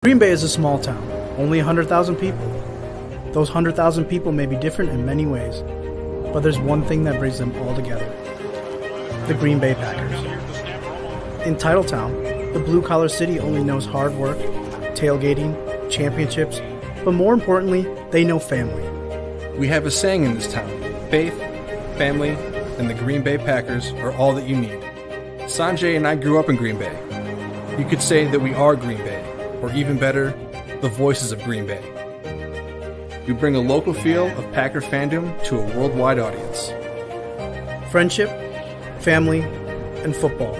Green Bay is a small town, only 100,000 people. Those 100,000 people may be different in many ways, but there's one thing that brings them all together: the Green Bay Packers. In Titletown, the blue-collar city only knows hard work, tailgating, championships, but more importantly, they know family. We have a saying in this town: faith, family, and the Green Bay Packers are all that you need. Sanjay and I grew up in Green Bay. You could say that we are Green Bay, or even better, the voices of Green Bay. We bring a local feel of Packer fandom to a worldwide audience. Friendship, family, and football.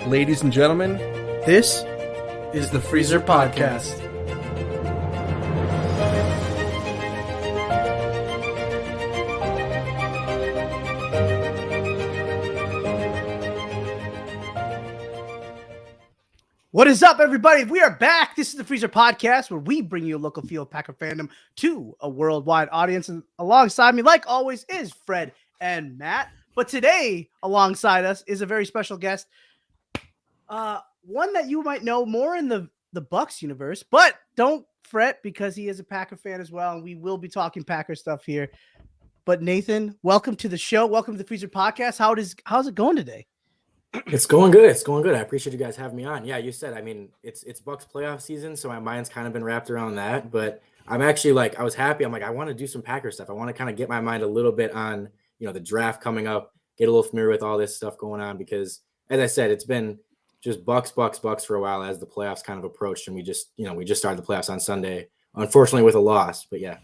Ladies and gentlemen, This is the Freezer Podcast. What is up, everybody? We are back. This is the Freezer Podcast, where we bring you a local feel of Packer fandom to a worldwide audience. And alongside me, like always, is Fred and Matt. But today, alongside us, is a very special guest. One that you might know more in the Bucs universe, but don't fret because he is a Packer fan as well, and we will be talking Packer stuff here. But Nathan, welcome to the show. Welcome to the Freezer Podcast. How's it going today? It's going good. It's going good. I appreciate you guys having me on. Yeah, you said, it's Bucs playoff season, so my mind's kind of been wrapped around that. But I'm actually I was happy. I want to do some Packer stuff. I want to kind of get my mind a little bit on, the draft coming up, get a little familiar with all this stuff going on because, as I said, it's been just Bucs for a while as the playoffs kind of approached, and we just started the playoffs on Sunday, unfortunately with a loss. But yeah.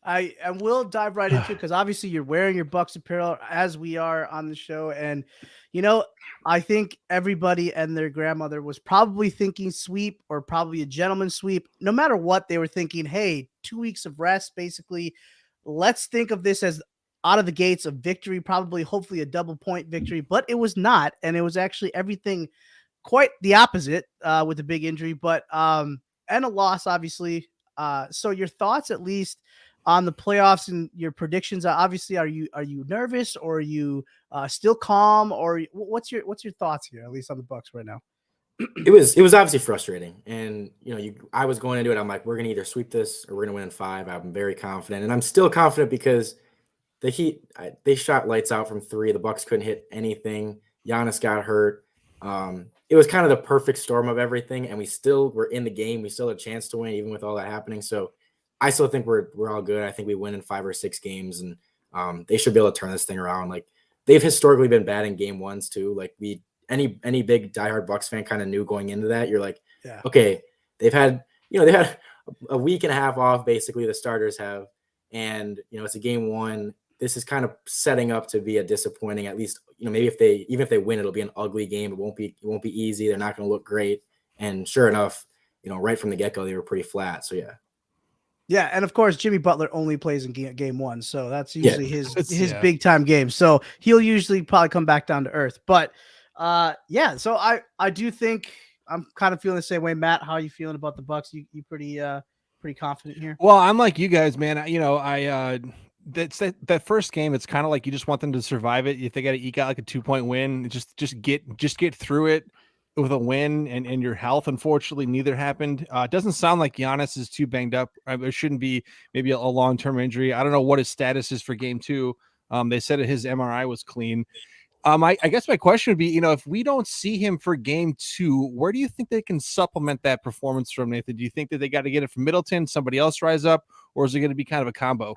And we'll dive right into it because obviously you're wearing your Bucs apparel as we are on the show. And, I think everybody and their grandmother was probably thinking sweep or probably a gentleman's sweep. No matter what, they were thinking, hey, 2 weeks of rest, basically. Let's think of this as out of the gates of victory, probably, hopefully a double point victory. But it was not. And it was actually everything quite the opposite with the big injury, but and a loss, obviously. So your thoughts, at least, on the playoffs and your predictions. Obviously, are you nervous, or are you still calm, or what's your thoughts here, at least on the Bucs right now? It was obviously frustrating, and I was going into it. I'm like, we're gonna either sweep this or we're gonna win in 5. I'm very confident, and I'm still confident because the Heat they shot lights out from 3. The Bucs couldn't hit anything. Giannis got hurt. It was kind of the perfect storm of everything, and we still were in the game. We still had a chance to win, even with all that happening. So I still think we're all good. I think we win in 5 or 6 games, and they should be able to turn this thing around. They've historically been bad in game ones too. Any big diehard Bucs fan kind of knew going into that. You're like, yeah, okay, they've had a week and a half off, basically the starters have, and it's a game 1. This is kind of setting up to be a disappointing, at least, maybe even if they win, it'll be an ugly game. It won't be easy. They're not going to look great. And sure enough, right from the get-go, they were pretty flat. So yeah. Yeah, and of course, Jimmy Butler only plays in game 1, so that's usually his big time game. So he'll usually probably come back down to earth. But so I do think I'm kind of feeling the same way. Matt, how are you feeling about the Bucs? You pretty confident here? Well, I'm like you guys, man. That first game, it's kind of like you just want them to survive it. If they got to eke out a 2-point win, just get through it with a win, and your health. Unfortunately, neither happened. It doesn't sound like Giannis is too banged up. It shouldn't be maybe a long-term injury. I don't know what his status is for game 2. They said that his MRI was clean. I guess my question would be, if we don't see him for game 2, where do you think they can supplement that performance from, Nathan? Do you think that they got to get it from Middleton, somebody else rise up, or is it going to be kind of a combo?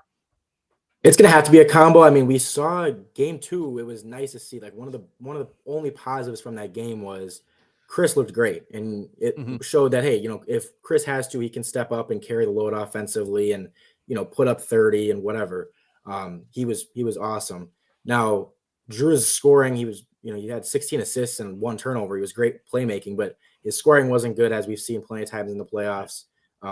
It's going to have to be a combo. We saw game 2. It was nice to see. One of the only positives from that game was Chris looked great, and it showed that, hey, if Chris has to, he can step up and carry the load offensively and, put up 30 and whatever. He was awesome. Now, Drew's scoring, he had 16 assists and 1 turnover. He was great playmaking, but his scoring wasn't good, as we've seen plenty of times in the playoffs.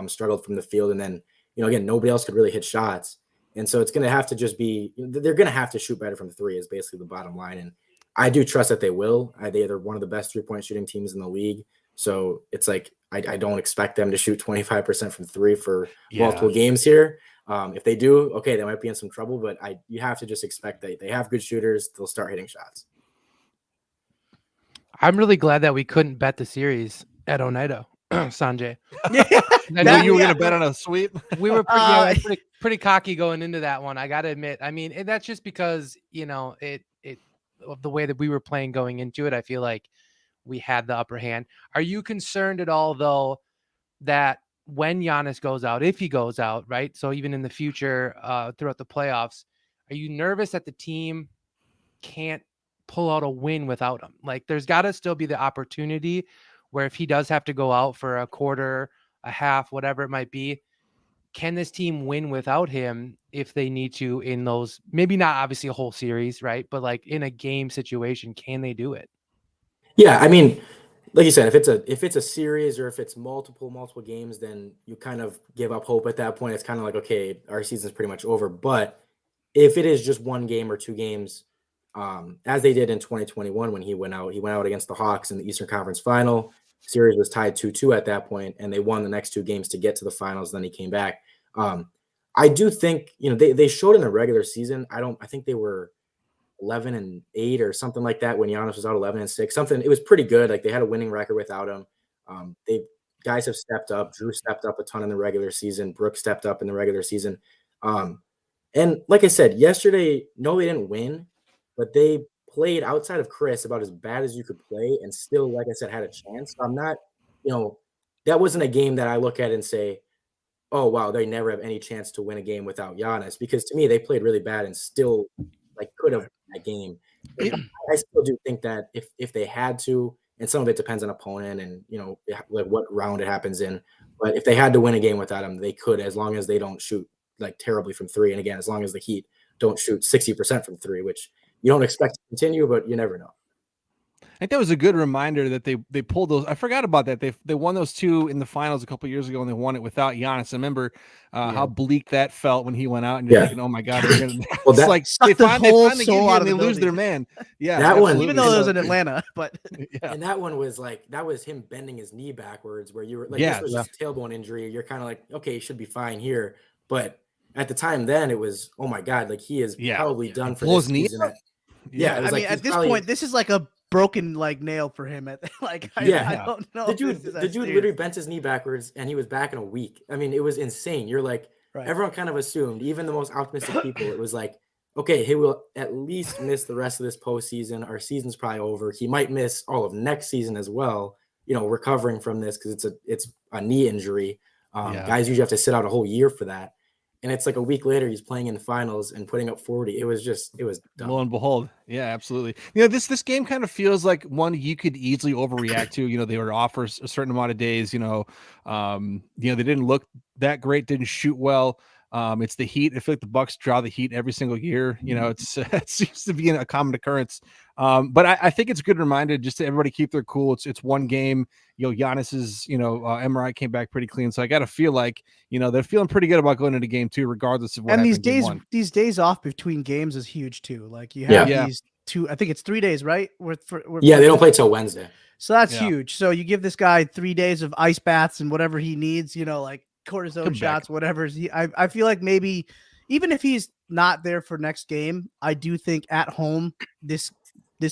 Struggled from the field, and then, again, nobody else could really hit shots. And so it's going to have to just be, they're going to have to shoot better from 3 is basically the bottom line. And I do trust that they will. They're one of the best 3-point shooting teams in the league. So it's like, I don't expect them to shoot 25% from 3 for multiple games here. If they do, okay, they might be in some trouble, but you have to just expect that they have good shooters. They'll start hitting shots. I'm really glad that we couldn't bet the series at Oneida. Sanjay. I know you were going to bet on a sweep. We were pretty cocky going into that one. I got to admit. I mean, and that's just because, it of the way that we were playing going into it. I feel like we had the upper hand. Are you concerned at all, though, that when Giannis goes out, if he goes out, right? So even in the future, throughout the playoffs, are you nervous that the team can't pull out a win without him? Like, there's got to still be the opportunity where if he does have to go out for a quarter, a half, whatever it might be, can this team win without him if they need to in those, maybe not obviously a whole series, right? But like in a game situation, can they do it? Yeah, I mean, like you said, if it's a series or if it's multiple games, then you kind of give up hope at that point. It's kind of like, okay, our season's pretty much over. But if it is just one game or two games, as they did in 2021 when he went out against the Hawks in the Eastern Conference Final. Series was tied 2-2 at that point, and they won the next two games to get to the finals. Then he came back. I do think, they showed in the regular season. I think they were 11-8 or something like that when Giannis was out 11-6. Something, it was pretty good. Like they had a winning record without him. Guys have stepped up. Drew stepped up a ton in the regular season. Brooke stepped up in the regular season. And like I said, yesterday, no, they didn't win, but they played outside of Chris about as bad as you could play and still, like I said, had a chance. I'm not, that wasn't a game that I look at and say, oh, wow, they never have any chance to win a game without Giannis, because to me, they played really bad and still could have won that game. I still do think that if they had to, and some of it depends on opponent and, what round it happens in, but if they had to win a game without him, they could, as long as they don't shoot terribly from three. And again, as long as the Heat don't shoot 60% from three, which you don't expect to continue, but you never know. I think that was a good reminder that they pulled those. I forgot about that. They won those two in the finals a couple of years ago, and they won it without Giannis. I remember how bleak that felt when he went out, and you're thinking, "Oh my God, they're gonna." Well, it's like they finally get out and they lose their man. Yeah, that absolutely. one, even though it was in Atlanta, but and that one was that was him bending his knee backwards, where you were this was just a tailbone injury. You're kind of like, okay, he should be fine here, but at the time then it was, oh my God, he is probably done for this season. Yeah, I mean, at this point, this is like a broken nail for him. I don't know. The dude literally bent his knee backwards, and he was back in a week. I mean, it was insane. You're everyone kind of assumed, even the most optimistic people, it was okay, he will at least miss the rest of this postseason. Our season's probably over. He might miss all of next season as well. Recovering from this because it's a knee injury. Guys usually have to sit out a whole year for that. And it's a week later, he's playing in the finals and putting up 40. It was dumb. Lo and behold. Yeah, absolutely. This game kind of feels like one you could easily overreact to. They were offered a certain amount of days, they didn't look that great, didn't shoot well. It's the Heat. I feel like the Bucks draw the Heat every single year. It seems to be a common occurrence. But I think it's a good reminder just to everybody keep their cool. It's one game. Giannis's MRI came back pretty clean, so I got to feel like they're feeling pretty good about going into game two, regardless of what. And these days off between games is huge too. You have these two. I think it's 3 days, right? They don't play till Wednesday, so that's huge. So you give this guy 3 days of ice baths and whatever he needs. Cortisone shots, whatever. I feel like maybe even if he's not there for next game, I do think at home this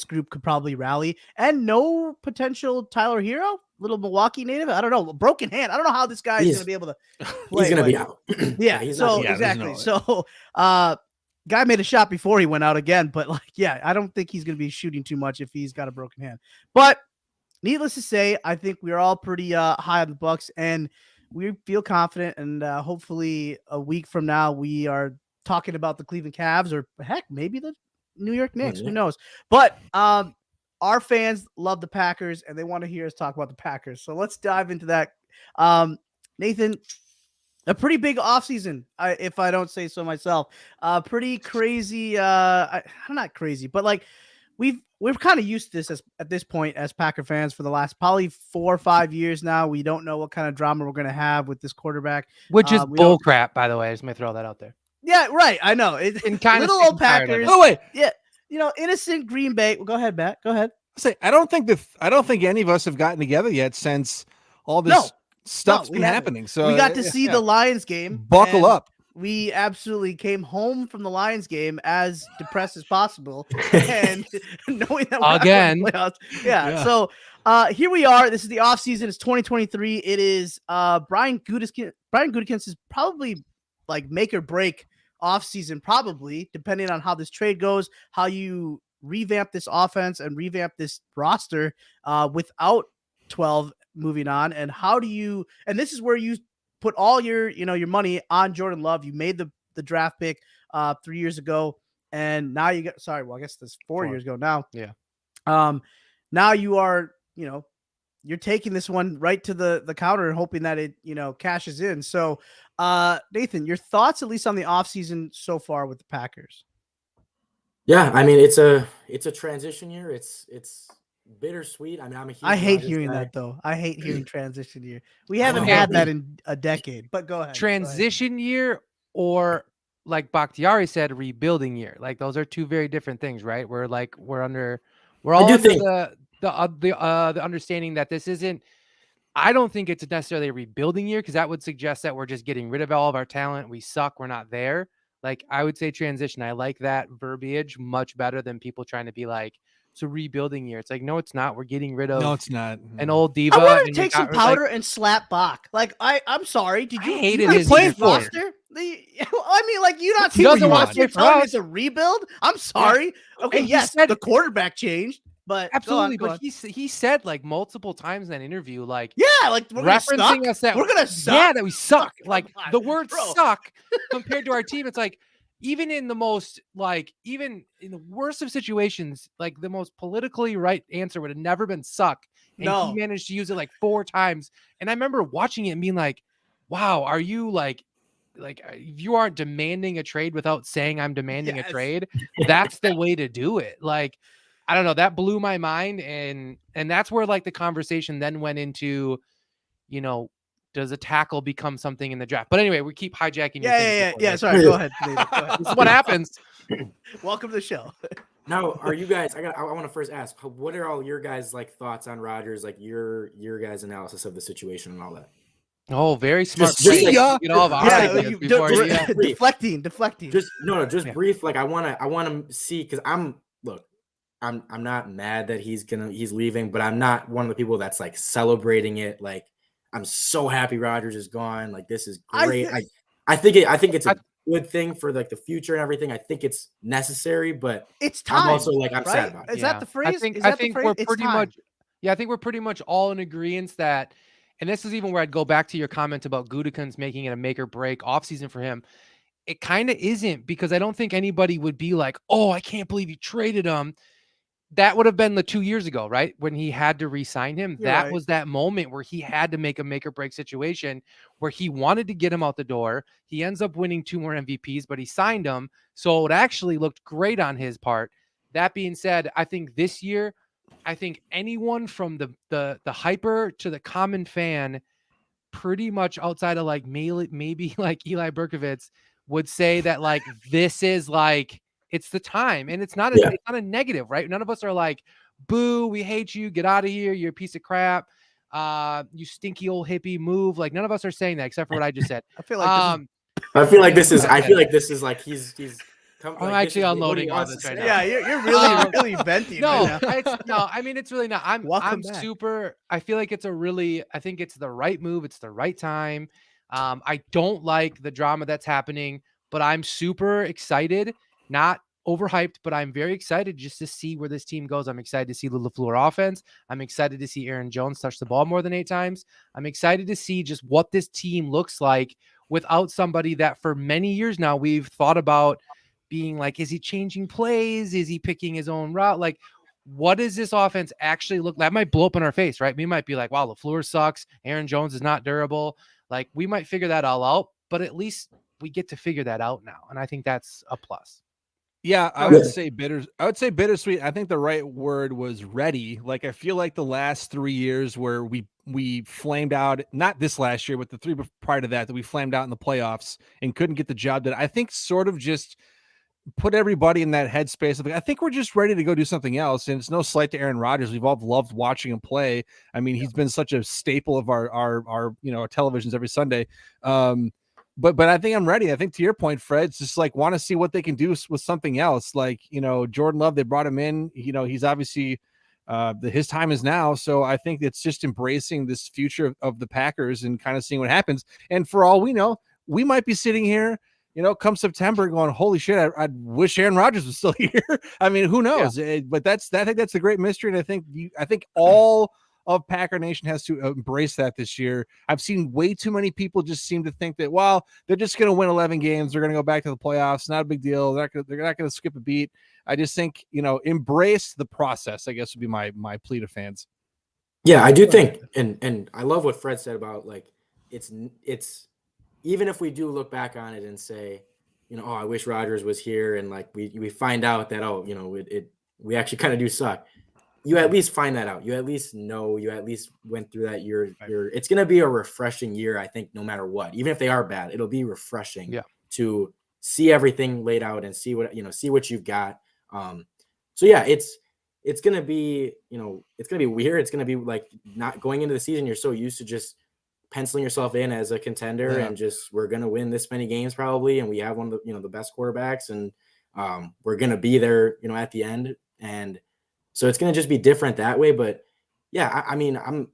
group could probably rally. And no potential Tyler Hero, little Milwaukee native. I don't know, broken hand. I don't know how this guy is going to be able to play. He's going to be out. Exactly. So guy made a shot before he went out again, but I don't think he's going to be shooting too much if he's got a broken hand. But needless to say, I think we're all pretty high on the Bucks, and we feel confident, and hopefully a week from now we are talking about the Cleveland Cavs, or heck, maybe the New York Knicks. Who knows? But our fans love the Packers, and they want to hear us talk about the Packers. So let's dive into that. Nathan, a pretty big offseason, if I don't say so myself. Pretty crazy. I'm not crazy, but we're kind of used to this at this point as Packer fans for the last probably 4 or 5 years now. We don't know what kind of drama we're going to have with this quarterback, which is bull crap, by the way. I just may throw that out there. Yeah, right. I know. Little old Packers. Oh wait, yeah. Innocent Green Bay. Well, go ahead, Matt. Go ahead. I don't think any of us have gotten together yet since all this stuff's been happening. So we got to see the Lions game. Buckle up. we absolutely came home from the Lions game as depressed as possible, and knowing that we're Again. not going to playoffs. Yeah. So here we are. This is the offseason. It's 2023. It is Brian Gutekunst is probably like make or break offseason, probably depending on how this trade goes, how you revamp this offense and revamp this roster without 12 moving on, and how do you, and this is where you put all your money on Jordan Love. You made the draft pick 3 years ago, and now you get, I guess this 4 years ago now. Yeah. Now you are, you're taking this one right to the counter and hoping that it, cashes in. So Nathan, your thoughts at least on the offseason so far with the Packers? Yeah, I mean, it's a transition year. It's bittersweet. I mean, I'm a huge I hate Rodgers hearing guy. that though. I hate hearing transition year. We haven't had that in a decade, but go ahead. Transition year, or like Bakhtiari said, rebuilding year. Like those are two very different things, right? We're all under the understanding that this isn't, I don't think it's necessarily a rebuilding year, because that would suggest that we're just getting rid of all of our talent. We suck. We're not there. Like, I would say transition. I like that verbiage much better than people trying to be like, it's a rebuilding year. It's like, no, it's not. We're getting rid of it's not an old diva. I want to and take some powder and slap Bach. Like, I'm sorry. Did you hated you his play uniform. roster? I mean, like, you not He see what doesn't you want watch to your play for telling us. it's a rebuild? I'm sorry. Okay, And he yes, said- the quarterback changed, but Absolutely, go on. but he said like multiple times in that interview, like, yeah, like we're gonna suck. referencing us that We're gonna suck. Yeah, that we suck. Come Like on, the word bro. suck compared to our team, it's like, even in the most, like, even in the worst of situations, like the most politically right answer would have never been suck. And No. he managed to use it like 4 times. And I remember watching it and being like, wow, are you like you aren't demanding a trade without saying I'm demanding a Yes. trade? That's the way to do it. Like, I don't know, that blew my mind. And that's where like the conversation then went into, does a tackle become something in the draft? But anyway, we keep hijacking your thing. Yeah. Sorry, go ahead. Nathan, go ahead. This is what happens. Welcome to the show. Now, are you guys? I want to first ask, what are all your guys' like thoughts on Rodgers? Like your guys' analysis of the situation and all that. Oh, very smart. Just like- Get all of our ideas before you. deflecting. Just brief. Like I want to see, because I'm not mad that he's leaving, but I'm not one of the people that's like celebrating it. Like, I'm so happy Rodgers is gone. Like, this is great. I think it's a good thing for like the future and everything. I think it's necessary, but it's time. I'm also like, I'm right? sad about it. Is that the phrase? I think we're pretty much. Yeah, I think we're pretty much all in agreement that, and this is even where I'd go back to your comment about Gutekunst making it a make or break offseason for him. It kind of isn't, because I don't think anybody would be like, oh, I can't believe you traded him. That would have been the 2 years ago, right? When he had to re-sign him. You're That right. was that moment where he had to make a make or break situation, where he wanted to get him out the door. He ends up winning 2 more MVPs, but he signed him. So it actually looked great on his part. That being said, I think this year, I think anyone from the hyper to the common fan, pretty much outside of like maybe like Eli Berkovitz, would say that like this is like, it's the time, and it's not a negative, right? None of us are like, boo, we hate you, get out of here, you're a piece of crap, you stinky old hippie, move. Like, none of us are saying that, except for what I just said. I feel like I feel like this is like he's I'm actually unloading all this right now. yeah, you're really venting. No, right now. I mean, it's really not. I'm back. super. I feel like I think it's the right move. It's the right time. I don't like the drama that's happening, but I'm super excited. Not overhyped, but I'm very excited just to see where this team goes. I'm excited to see the LaFleur offense. I'm excited to see Aaron Jones touch the ball more than 8 times. I'm excited to see just what this team looks like without somebody that for many years now we've thought about being like, is he changing plays? Is he picking his own route? Like, what does this offense actually look like? That might blow up in our face, right? We might be like, wow, LaFleur sucks. Aaron Jones is not durable. Like, we might figure that all out, but at least we get to figure that out now. And I think that's a plus. Yeah, I would say bittersweet. I think the right word was ready. Like, I feel like the last 3 years where we flamed out, not this last year, but the 3 prior to that we flamed out in the playoffs and couldn't get the job done. I think sort of just put everybody in that headspace of like, I think we're just ready to go do something else. And it's no slight to Aaron Rodgers. We've all loved watching him play. I mean, he's been such a staple of our televisions every Sunday. but I think I'm ready. I think to your point, Fred, it's just like want to see what they can do with something else. Like, Jordan Love, they brought him in. He's obviously his time is now. So I think it's just embracing this future of the Packers and kind of seeing what happens. And for all we know, we might be sitting here, come September going, holy shit, I wish Aaron Rodgers was still here. I mean, who knows? Yeah. But I think that's the great mystery. And I think all of Packer Nation has to embrace that this year. I've seen way too many people just seem to think that, well, they're just going to win 11 games. They're going to go back to the playoffs. Not a big deal. They're not going to skip a beat. I just think, embrace the process, I guess would be my plea to fans. Yeah, I do think, and I love what Fred said about like, it's even if we do look back on it and say, oh, I wish Rodgers was here. And like, we find out that, we actually kind of do suck. You at least find that out. You at least know, you at least went through that year. It's going to be a refreshing year, I think, no matter what. Even if they are bad, it'll be refreshing to see everything laid out and see what you've got. So yeah, it's going to be, it's going to be weird. It's going to be like not going into the season. You're so used to just penciling yourself in as a contender and just, we're going to win this many games probably. And we have one of the, the best quarterbacks, and we're going to be there, at the end. And so it's going to just be different that way. But yeah, I mean, I'm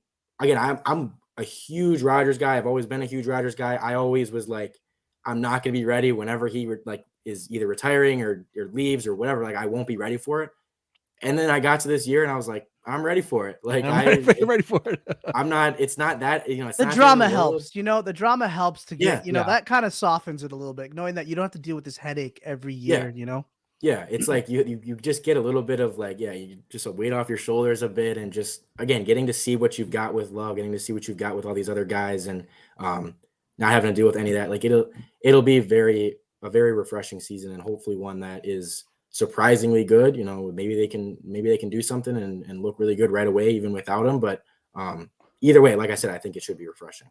a huge Rodgers guy. I've always been a huge Rodgers guy. I always was like, I'm not going to be ready whenever he is either retiring or leaves or whatever. Like, I won't be ready for it. And then I got to this year and I was like, I'm ready for it. Like, I'm ready for it. I'm not, it's not that, it's the not drama helps, the drama helps to get, Yeah. that kind of softens it a little bit, knowing that you don't have to deal with this headache every year, Yeah, it's like you just get a little bit of like, you just a weight off your shoulders a bit, and just again getting to see what you've got with Love, getting to see what you've got with all these other guys, and not having to deal with any of that. Like it'll be a very refreshing season, and hopefully one that is surprisingly good. Maybe they can do something and look really good right away, even without him. But either way, like I said, I think it should be refreshing.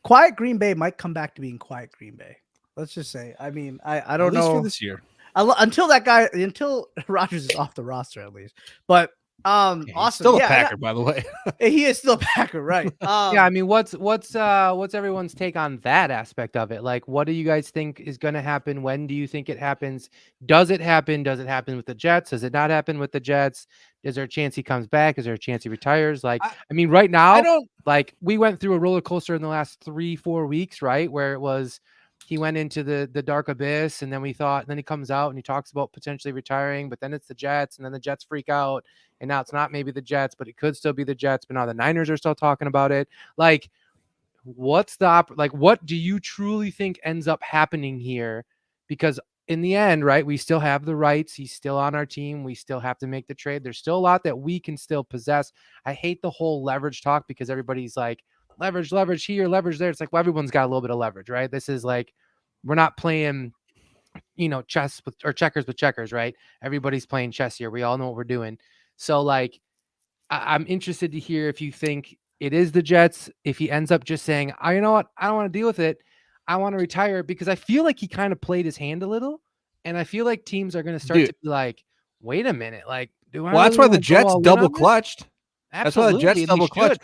Quiet Green Bay might come back to being quiet Green Bay. Let's just say. I mean, I don't know. At least for this year. Until Rodgers is off the roster, at least. But awesome. Still a Packer, by the way. He is still a Packer, right? Yeah, I mean, what's everyone's take on that aspect of it? Like, what do you guys think is going to happen? When do you think it happens? Does it happen? Does it happen with the Jets? Does it not happen with the Jets? Is there a chance he comes back? Is there a chance he retires? Like, I mean, right now, we went through a roller coaster in the last 3-4 weeks, right? Where it was, he went into the dark abyss, and then then he comes out and he talks about potentially retiring, but then it's the Jets, and then the Jets freak out, and now it's not maybe the Jets, but it could still be the Jets, but now the Niners are still talking about it. Like, what do you truly think ends up happening here? Because in the end, right, we still have the rights. He's still on our team. We still have to make the trade. There's still a lot that we can still possess. I hate the whole leverage talk, because everybody's like, leverage here, leverage there. It's like, well, everyone's got a little bit of leverage, right? This is like, we're not playing, chess or checkers with checkers, right? Everybody's playing chess here. We all know what we're doing. So like, I'm interested to hear if you think it is the Jets, if he ends up just saying, you know what, I don't want to deal with it. I want to retire, because I feel like he kind of played his hand a little. And I feel like teams are going to start to be like, wait a minute. Like, that's why the Jets double clutched. Absolutely. That's why the Jets double clutched.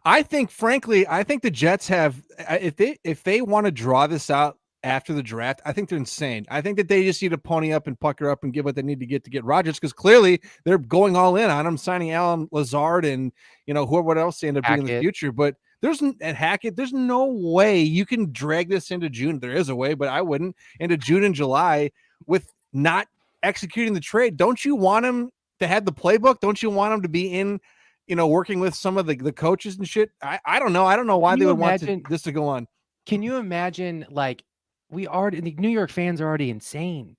I think, frankly, the Jets have, if they want to draw this out after the draft, I think they're insane. I think that they just need to pony up and pucker up and get what they need to get Rodgers, because clearly they're going all in on him, signing Alan Lazard and whoever else they end up being in the future. But there's no way you can drag this into June. There is a way, but I wouldn't, into June and July with not executing the trade. Don't you want him to have the playbook? Don't you want him to be in? Working with some of the coaches and shit. I don't know. I don't know why they would want this to go on. Can you imagine, like, the New York fans are already insane,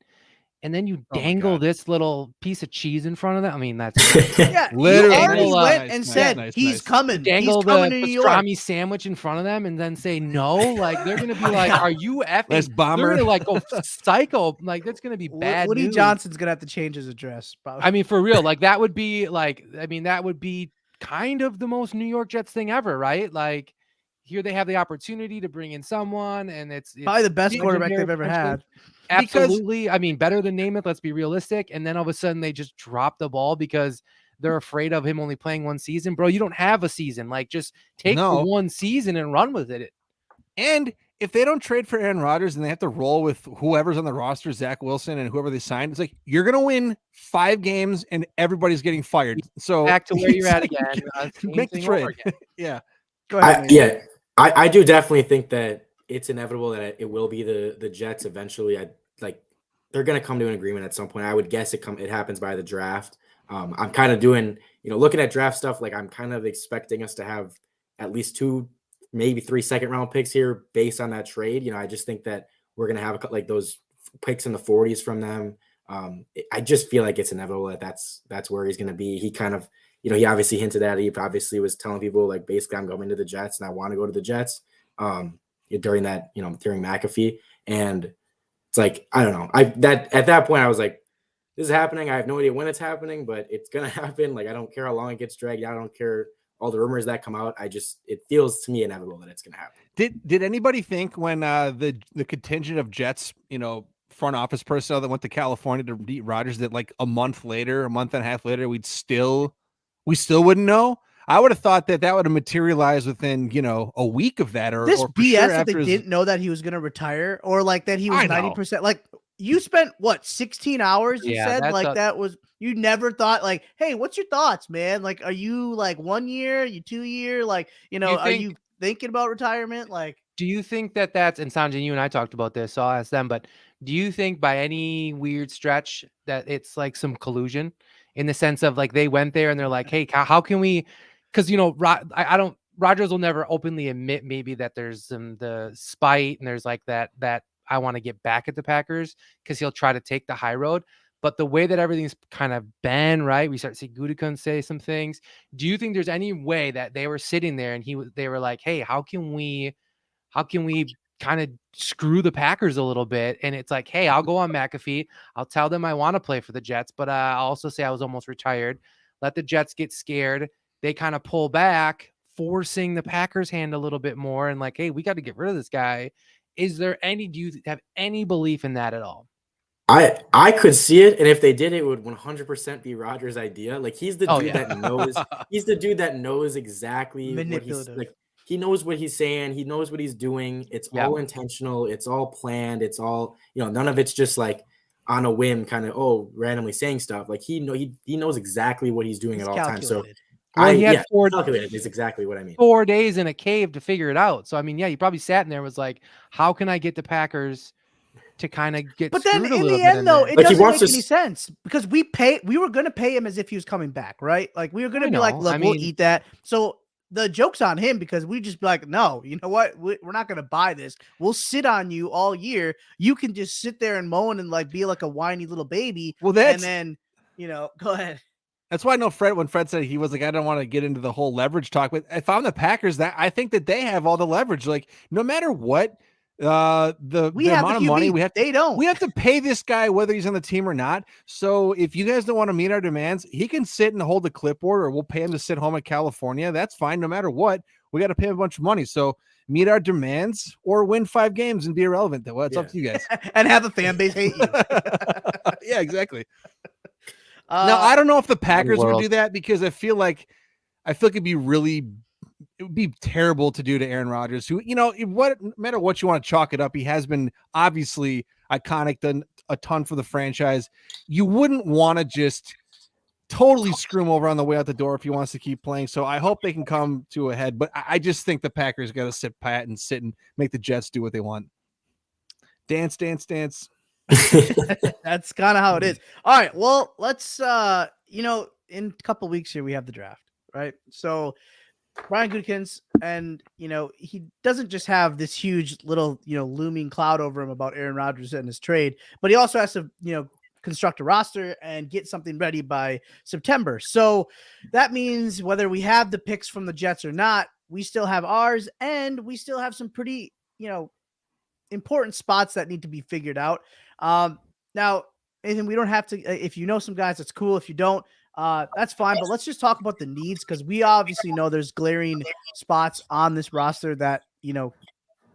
and then you dangle this little piece of cheese in front of them? I mean, that's literally. You already went and said he's coming. Dangle he's coming to New York. pastrami sandwich in front of them, and then say no. Like, they're gonna be like, "Are you effing?" They're gonna like go psycho. Like, that's gonna be bad. Woody news. Johnson's gonna have to change his address. Probably. I mean, for real. Like, that would be that would be kind of the most New York Jets thing ever, right? Like, here they have the opportunity to bring in someone, and it's probably the best quarterback they've ever had. Absolutely. I mean, better than Namath, let's be realistic. And then all of a sudden they just drop the ball because they're afraid of him only playing one season. Bro, you don't have a season. Like, just take the one season and run with it. And if they don't trade for Aaron Rodgers and they have to roll with whoever's on the roster, Zach Wilson and whoever they signed, it's like you're gonna win 5 games and everybody's getting fired. So Back to where you're at again. make the trade. Yeah. Go ahead. I do definitely think that it's inevitable that it will be the Jets eventually. They're gonna come to an agreement at some point. I would guess it happens by the draft. I'm kind of doing, looking at draft stuff, like I'm kind of expecting us to have at least 2, maybe 3 second-round picks here based on that trade. I just think that we're going to have like those picks in the 40s from them. I just feel like it's inevitable that that's where he's going to be. He kind of, he obviously hinted at it. He obviously was telling people like, basically, I'm going to the Jets and I want to go to the Jets during that, during McAfee. And it's like, I don't know. At that point, I was like, this is happening. I have no idea when it's happening, but it's going to happen. Like, I don't care how long it gets dragged out. I don't care all the rumors that come out. It feels to me inevitable that it's going to happen. Did anybody think when the contingent of Jets, front office personnel that went to California to beat Rodgers that like a month and a half later, we still wouldn't know? I would have thought that would have materialized within, a week of that or this or BS sure that they didn't know that he was going to retire or like that he was 90%. Like you spent 16 hours, you said that was, you never thought like, hey, what's your thoughts, man? Like, are you like 1 year, you 2 year, like, are you thinking about retirement? Like, do you think that's, and Sanjay, you and I talked about this, so I'll ask them, but do you think by any weird stretch that it's like some collusion in the sense of like they went there and they're like, hey, how can we, because, Rodgers will never openly admit maybe that there's the spite and there's like that I want to get back at the Packers because he'll try to take the high road. But the way that everything's kind of been, right? We start to see Gutekunst say some things. Do you think there's any way that they were sitting there and they were like, hey, how can we kind of screw the Packers a little bit? And it's like, hey, I'll go on McAfee. I'll tell them I want to play for the Jets, but I'll also say I was almost retired. Let the Jets get scared. They kind of pull back, forcing the Packers' hand a little bit more and like, hey, we got to get rid of this guy. Do you have any belief in that at all? I could see it, and if they did, it would 100% be Rodgers' idea. Like he's the dude that knows. He's the dude that knows exactly what he's like. He knows what he's saying. He knows what he's doing. It's all intentional. It's all planned. It's all none of it's just like on a whim, kind of randomly saying stuff. Like he knows exactly what he's doing at all times. So he had calculated is exactly what I mean. 4 days in a cave to figure it out. So I mean, he probably sat in there and was like, how can I get the Packers to kind of get, but then in the end though, it doesn't make any sense because we were going to pay him as if he was coming back, right? Like we were going to be like, look, we'll eat that. So the joke's on him because we just be like, no, you know what? We're not going to buy this. We'll sit on you all year. You can just sit there and moan and like be like a whiny little baby. Well, and then, go ahead. That's why I know when Fred said he was like, I don't want to get into the whole leverage talk, but if I'm the Packers, that I think that they have all the leverage. Like no matter what, the amount of money we have to pay this guy whether he's on the team or not. So if you guys don't want to meet our demands, he can sit and hold the clipboard or we'll pay him to sit home in California. That's fine. No matter what, we got to pay him a bunch of money. So meet our demands or win 5 games and be irrelevant. Well, it's up to you guys. And have a fan base hate you. Yeah, exactly. Now I don't know if the Packers would do that because I feel like it'd be terrible to do to Aaron Rodgers, who, no matter what you want to chalk it up, he has been obviously iconic, done a ton for the franchise. You wouldn't want to just totally screw him over on the way out the door if he wants to keep playing. So I hope they can come to a head, but I just think the Packers got to sit pat and sit and make the Jets do what they want. Dance, dance, dance. That's kind of how it is. All right. Well, let's, in a couple of weeks here, we have the draft, right? So Brian Gutekunst, and he doesn't just have this huge little looming cloud over him about Aaron Rodgers and his trade, but he also has to construct a roster and get something ready by September. So that means whether we have the picks from the Jets or not, we still have ours, and we still have some pretty important spots that need to be figured out. Now, Nathan, we don't have to. If you know some guys, that's cool. If you don't, that's fine, but let's just talk about the needs because we obviously know there's glaring spots on this roster that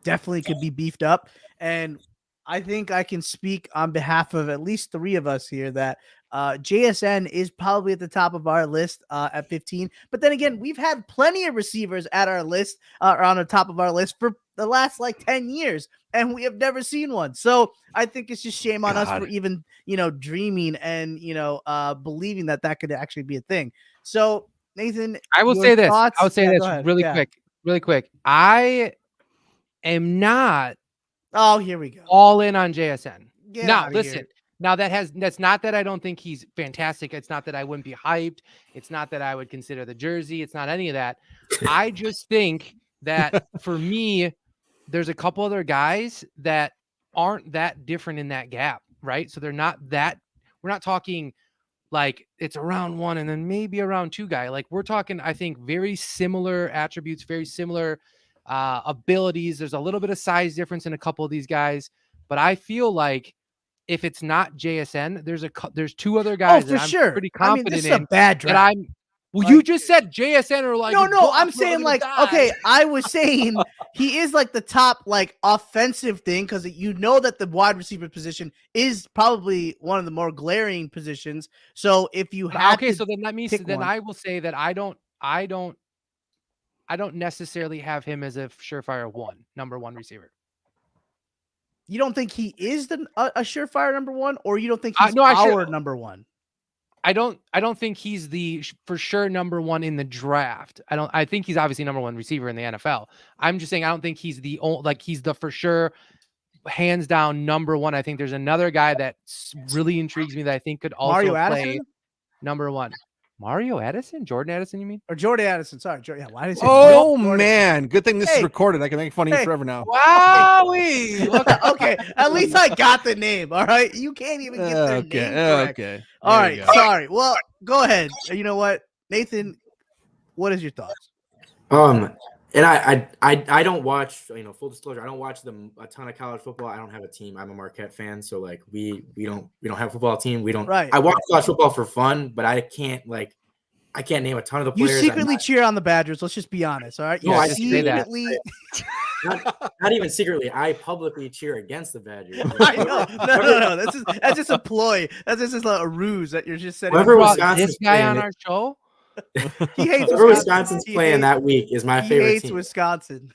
definitely could be beefed up. And I think I can speak on behalf of at least 3 of us here that JSN is probably at the top of our list at 15. But then again, we've had plenty of receivers at our list or on the top of our list for the last like 10 years, and we have never seen one. So I think it's just shame on us for even, dreaming and, believing that could actually be a thing. So Nathan, I will your say this. thoughts? I would say Yeah, this go ahead. really Yeah. quick. I am not Oh, here we go. all in on JSN. Get Now, outta listen. here. Now that's not that I don't think he's fantastic. It's not that I wouldn't be hyped. It's not that I would consider the jersey. It's not any of that. I just think that for me, there's a couple other guys that aren't that different in that gap, right? So they're not that. We're not talking like it's a round 1 and then maybe a round 2 guy. Like we're talking, I think, very similar attributes, very similar abilities. There's a little bit of size difference in a couple of these guys, but I feel like if it's not JSN, there's 2 other guys for that I'm sure. pretty I mean, confident this is in a bad that draft. you just said JSN or like no, I'm saying like, okay, I was saying he is like the top like offensive thing because that the wide receiver position is probably one of the more glaring positions. So if you had so then that means then one. I will say that I don't necessarily have him as a surefire number one receiver. You don't think he is a surefire number 1, or you don't think he's number 1? I don't think he's the for sure number 1 in the draft. I think he's obviously number 1 receiver in the NFL. I'm just saying I don't think he's he's the for sure hands down number 1. I think there's another guy that really intrigues me that I think could also Mario play Addison? number 1. Mario Addison? Jordan Addison, you mean? Or Jordan Addison. Sorry. Yeah, why did I say Jordan? Man. Good thing this is recorded. I can make fun of you forever now. Wowee. Okay. At least I got the name. All right. You can't even get their name correct. Okay. All right. Sorry. Well, go ahead. You know what? Nathan, what is your thoughts? And I don't watch, full disclosure, I don't watch a ton of college football. I don't have a team. I'm a Marquette fan, so like we don't have a football team. We don't. Right. I watch college football for fun, but I can't name a ton of the players. You secretly cheer on the Badgers. Let's just be honest. All right. No, I secretly. Not even secretly. I publicly cheer against the Badgers. I know. No. That's just a ploy. That's just a ruse that you're just setting. Whoever Wisconsin's this guy on our show. He hates Wisconsin's playing that week is my favorite He hates team. Wisconsin.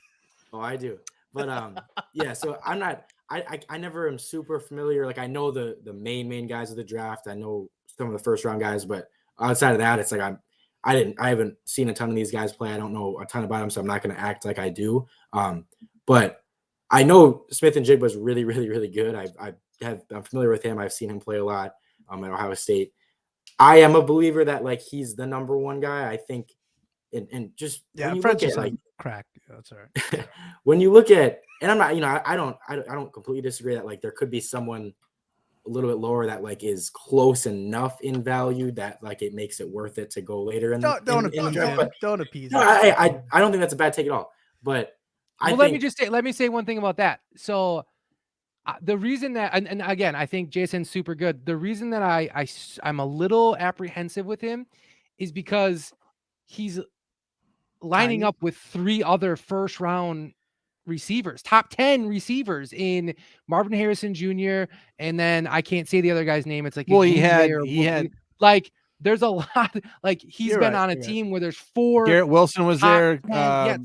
Oh, I do. But yeah, so I'm not I never am super familiar. Like I know the main guys of the draft. I know some of the first round guys, but outside of that, it's like I haven't seen a ton of these guys play. I don't know a ton about them, so I'm not gonna act like I do. But I know Smith and Jigba's really, really, really good. I'm familiar with him. I've seen him play a lot at Ohio State. I am a believer that like he's the number 1 guy. I think, and just when you look at like crack. That's all right. When you look at, and I'm not, I don't completely disagree that like there could be someone a little bit lower that like is close enough in value that like it makes it worth it to go later. Don't appease. No, I don't think that's a bad take at all. But let me say one thing about that. So. The reason that, and again, I think Jason's super good. The reason that I'm a little apprehensive with him is because he's lining up with 3 other first round receivers, top 10 receivers in Marvin Harrison Jr. And then I can't say the other guy's name. It's like, he had like, there's a lot, like he's been on a team where there's 4. Garrett Wilson was there.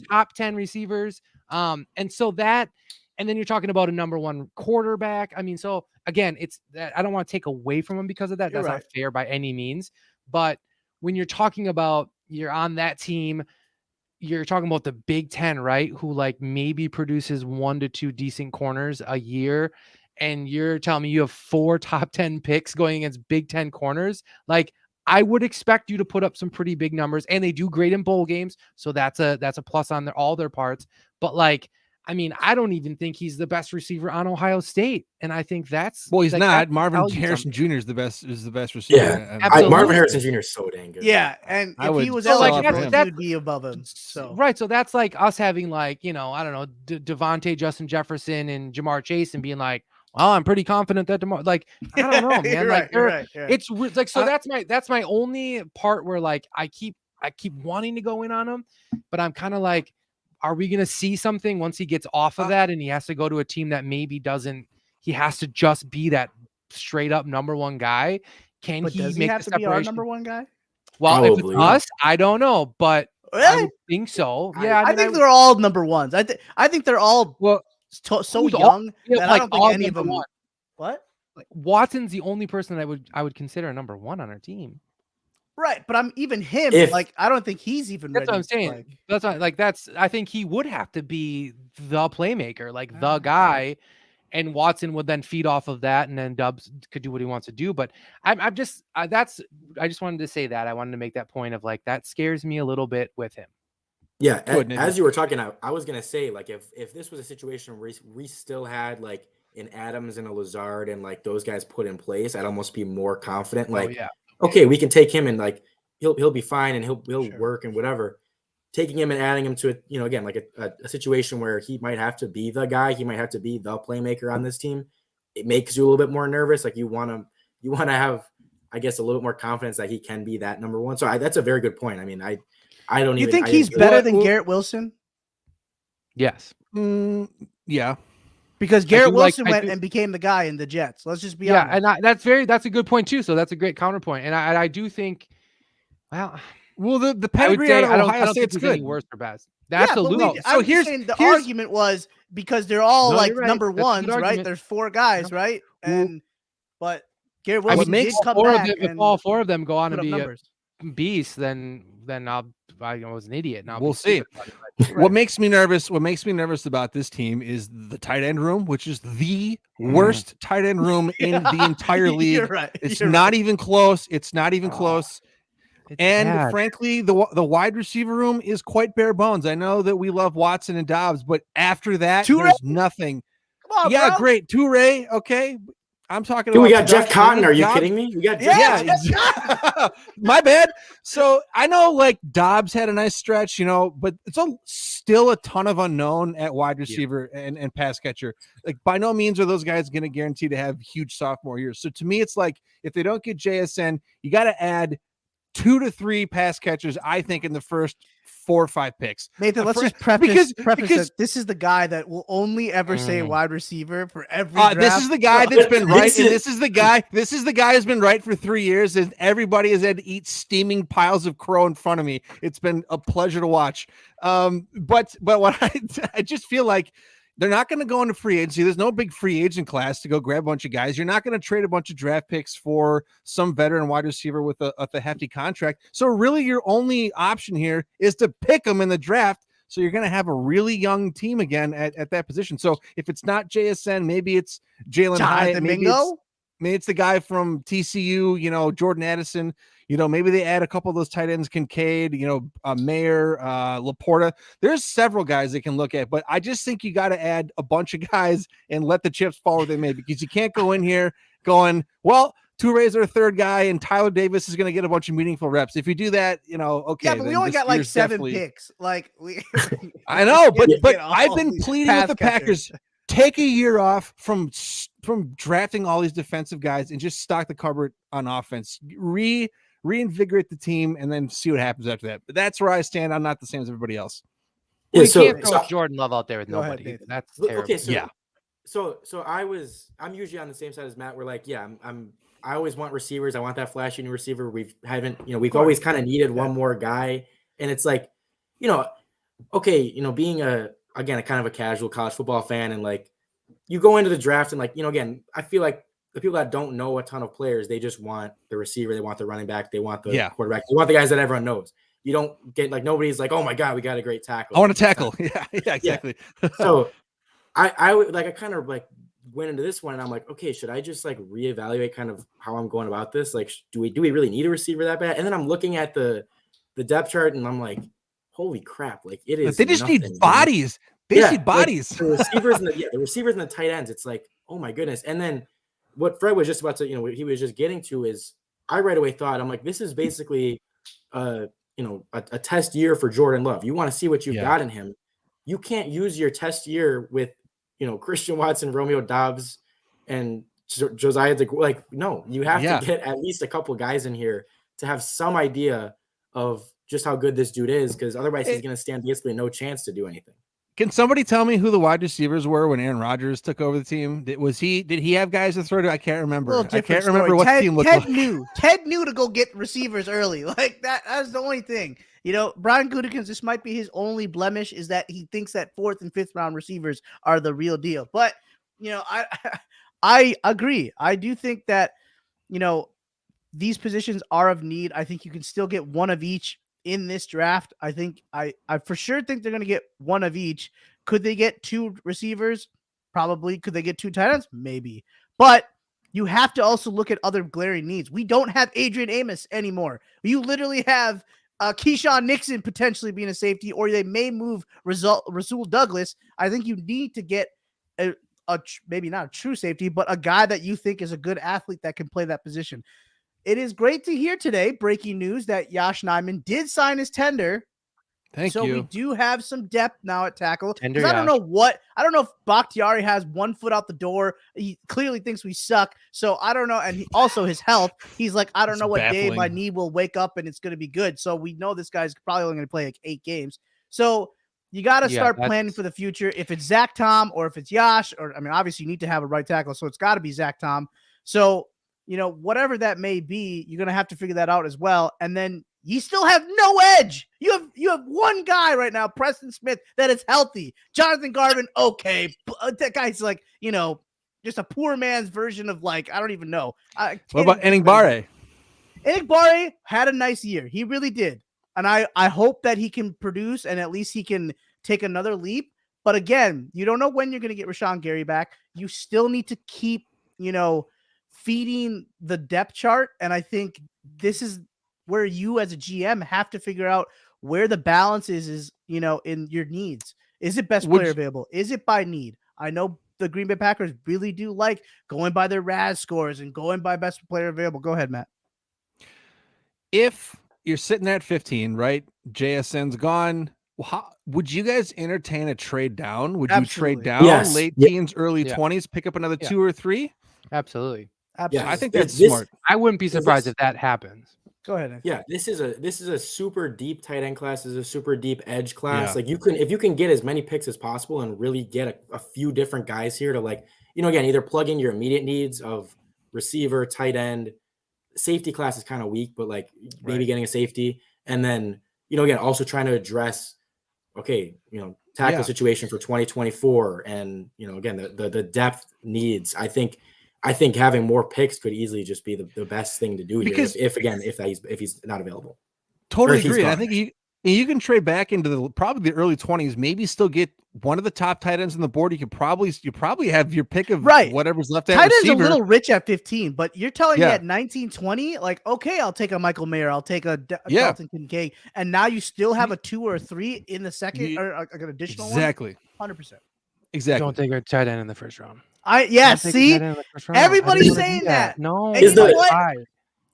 Top 10 receivers. And so that, and then you're talking about a number 1 quarterback. I mean, so again, it's that I don't want to take away from him because of that. That's not fair by any means. But when you're talking about you're on that team, you're talking about the Big Ten, right? Who like maybe produces 1 to 2 decent corners a year. And you're telling me you have 4 top 10 picks going against Big Ten corners. Like I would expect you to put up some pretty big numbers, and they do great in bowl games. So that's a plus on all their parts. But like, I mean, I don't even think he's the best receiver on Ohio State, and I think that's he's like, not. Marvin Harrison Jr. is the best receiver. Yeah, Marvin Harrison Jr. is so dang good. Yeah, and if he was eligible, he would be above him. So right, so that's like us having like I don't know Devontae, Justin Jefferson, and Jamar Chase, and being like, well, I'm pretty confident that I don't know, man. Like it's like so that's my only part where like I keep wanting to go in on him, but I'm kind of like, are we going to see something once he gets off of that and he has to go to a team that maybe doesn't, he has to just be that straight up number 1 guy? Can he make the separation? Be our number 1 guy? Well, if it's us, I don't know, but I Really? would think so. Yeah, I think they're all number ones. I think they're all so who's all- young yeah, that I like, don't think all any of number them. one. What? Like, Watson's the only person that I would consider a number one on our team. Right, but I'm even him. If- Like I don't think he's even That's ready. what I'm saying. Like, That's what, like I think he would have to be the playmaker, like the guy, and Watson would then feed off of that, and then Dubs could do what he wants to do. But I'm just I just wanted to say that. I wanted to make that point of like that scares me a little bit with him. Yeah, Good, as you were talking, I was gonna say, like, if this was a situation where we still had like an Adams and a Lazard and like those guys put in place, I'd almost be more confident. Like, okay, we can take him and like he'll be fine and he'll Sure. work and whatever. Taking him and adding him to it, again, like a situation where he might have to be the guy, he might have to be the playmaker on this team. It makes you a little bit more nervous. Like you want to have, I guess, a little bit more confidence that he can be that number one. So that's a very good point. I mean, I don't you even think I he's didn't- better than Garrett Wilson? Yes. Yeah. Because Garrett do like- Wilson went and became the guy in the Jets. Let's just be Yeah, honest. and that's a good point too. So that's a great counterpoint. And I do think, well, the I would pedigree say out I of don't Ohio think State's he's good. any worse or bad. Yeah, Absolutely. but I'm just saying the argument was because they're all No, like you're right. number That's a good ones, right? argument. There's four guys, right? And but Garrett I Wilson mean, did if come all four of back them, if and all four of them go on put to up be numbers. beasts, then I was an idiot. Now We'll see. What makes me nervous about this team is the tight end room, which is the worst tight end room in the entire league. You're right. It's You're not right. even close. It's not even close. And frankly, the wide receiver room is quite bare bones. I know that we love Watson and Dobbs, but after that, there's nothing. Come on, Yeah, bro. great. Toure, okay. I'm talking Dude, about we got Jeff production. Cotton. Are you Dobbs- kidding me? We got Yeah. My bad. So I know like Dobbs had a nice stretch, but it's still a ton of unknown at wide receiver and pass catcher. Like by no means are those guys going to guarantee to have huge sophomore years. So to me, it's like if they don't get JSN, you got to add 2 to 3 pass catchers, I think, in the first 4 or 5 picks. Nathan, let's just preface because that this is the guy that will only ever say wide receiver for every draft. This is the guy that's been right, and this is the guy who's been right for 3 years, and everybody has had to eat steaming piles of crow in front of me. It's been a pleasure to watch. But what I just feel like they're not going to go into free agency. There's no big free agent class to go grab a bunch of guys. You're not going to trade a bunch of draft picks for some veteran wide receiver with a hefty contract. So really your only option here is to pick them in the draft. So you're going to have a really young team again at that position. So if it's not JSN, maybe it's Jalen Hyatt. Maybe it's the guy from TCU, Jordan Addison. Maybe they add a couple of those tight ends, Kincaid, Mayer, Laporta. There's several guys they can look at, but I just think you got to add a bunch of guys and let the chips fall where they may, because you can't go in here going, well, Toure's our third guy and Tyler Davis is going to get a bunch of meaningful reps. If you do that, okay. Yeah, but we only got like 7 picks. Like I know, but I've been pleading with the Packers. Take a year off from drafting all these defensive guys and just stock the cupboard on offense. Reinvigorate the team and then see what happens after that. But that's where I stand. I'm not the same as everybody else. Well, you can't throw Jordan Love out there with nobody. Ahead, That's terrible. Okay, so I'm usually on the same side as Matt. We're like, I always want receivers. I want that flashy new receiver. We've always kind of needed one more guy. And it's like, being a kind of a casual college football fan, and like you go into the draft and like, again, I feel like the people that don't know a ton of players, they just want the receiver, they want the running back, they want the quarterback, they want the guys that everyone knows. You don't get like, nobody's like, oh my God, we got a great tackle. I want to tackle. Yeah, exactly. Yeah. So I kind of like went into this one and I'm like, okay, should I just like reevaluate kind of how I'm going about this? Like, do we really need a receiver that bad? And then I'm looking at the depth chart and I'm like, holy crap, like it is. They just need bodies. They need bodies. Like the receivers and the tight ends. It's like, oh my goodness. And then what Fred was just about to, what he was just getting to is, I right away thought, I'm like, this is basically, a test year for Jordan Love. You want to see what you've got in him. You can't use your test year with, Christian Watson, Romeo Dobbs, and Josiah. No, you have to get at least a couple guys in here to have some idea of just how good this dude is, because otherwise he's going to stand basically no chance to do anything. Can somebody tell me who the wide receivers were when Aaron Rodgers took over the team? Did he have guys to throw to? I can't remember. Little I can't different story. remember what the team looked like. Ted knew to go get receivers early. Like that's the only thing. You know, Brian Gutekunst, this might be his only blemish, is that he thinks that 4th and 5th round receivers are the real deal. But, you know, I agree. I do think that, you know, these positions are of need. I think you can still get one of each in this draft. I think I for sure think they're going to get one of each. Could they get 2 receivers? Probably. Could they get 2 tight ends? Maybe. But you have to also look at other glaring needs. We don't have Adrian Amos anymore. You literally have Keyshawn Nixon potentially being a safety, or they may move Rasul Douglas. I think you need to get a maybe not a true safety, but a guy that you think is a good athlete that can play that position. It is great to hear today, breaking news, that Yosh Nijman did sign his tender. Thank you. So we do have some depth now at tackle. Tender I don't know if Bakhtiari has one foot out the door. He clearly thinks we suck. So I don't know. And also his health. He's like, I don't know what day my knee will wake up and it's going to be good. So we know this guy's probably only going to play like 8 games. So you got to start planning for the future. If it's Zach Tom or if it's Yosh, or I mean, obviously you need to have a right tackle. So it's got to be Zach Tom. So, you know, whatever that may be, you're going to have to figure that out as well. And then you still have no edge. You have one guy right now, Preston Smith, that is healthy. Jonathan Garvin, okay. That guy's like, you know, just a poor man's version of like, I don't even know. What about Enigbare? Enigbare had a nice year. He really did. And I hope that he can produce and at least he can take another leap. But again, you don't know when you're going to get Rashawn Gary back. You still need to keep, you know, feeding the depth chart. And I think this is where you as a GM have to figure out where the balance is, you know, in your needs. Is it best player available? Is it by need? I know the Green Bay Packers really do like going by their RAS scores and going by best player available. Go ahead, Matt. If you're sitting there at 15, right? JSN's gone. Would you guys entertain a trade down? Would Absolutely. you trade down Yes. late teens, early 20s, pick up another 2 or 3? Absolutely. Absolutely. I think that's smart. I wouldn't be surprised if that happens. Go ahead, Nick. Yeah, this is a super deep tight end class. This is a super deep edge class. Like if you can get as many picks as possible and really get a few different guys here to, like, you know, again, either plug in your immediate needs of receiver, tight end, safety class is kind of weak, but like maybe getting a safety, and then, you know, again, also trying to address, okay, you know, tackle situation for 2024, and, you know, again, the depth needs. I think having more picks could easily just be the best thing to do here if he's not available. Totally agree. I think you can trade back into probably the early 20s, maybe still get one of the top tight ends on the board. You probably have your pick of whatever's left at tight receiver. End's a little rich at 15, but you're telling me at 19, 20, like, okay, I'll take a Michael Mayer, I'll take a Dalton Kincaid, and now you still have a 2 or a 3 in the second, or like an additional one? 100%. Exactly. Don't take a tight end in the first round. See, everybody's saying that. No, and you know what?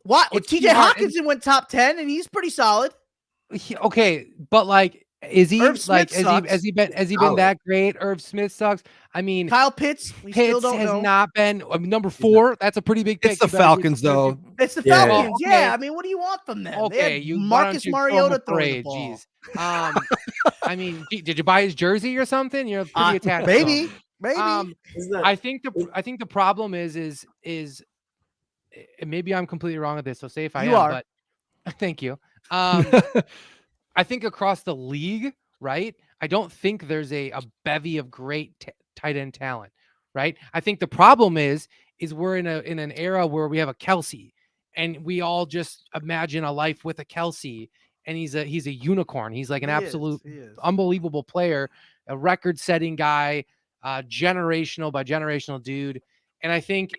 What? TJ Hawkinson went top 10, and he's pretty solid. Okay, but like, is he Irv like Smith has he been that great? Irv Smith sucks. I mean, Kyle Pitts, still don't know. Not been number 4. That's a pretty big pick. It's the Falcons, though. It's the Falcons. Yeah, I mean, what do you want from them? Okay, you Marcus Mariota throwing the ball. Jeez. I mean, did you buy his jersey or something? You're pretty attached. Maybe. I think the problem is maybe I'm completely wrong with this. So say if I am, but thank you. I think across the league, right? I don't think there's a bevy of great tight end talent, right? I think the problem is we're in an era where we have a Kelsey, and we all just imagine a life with a Kelsey, and he's a unicorn. He's like an absolute unbelievable player, a record-setting guy, generational dude. And I think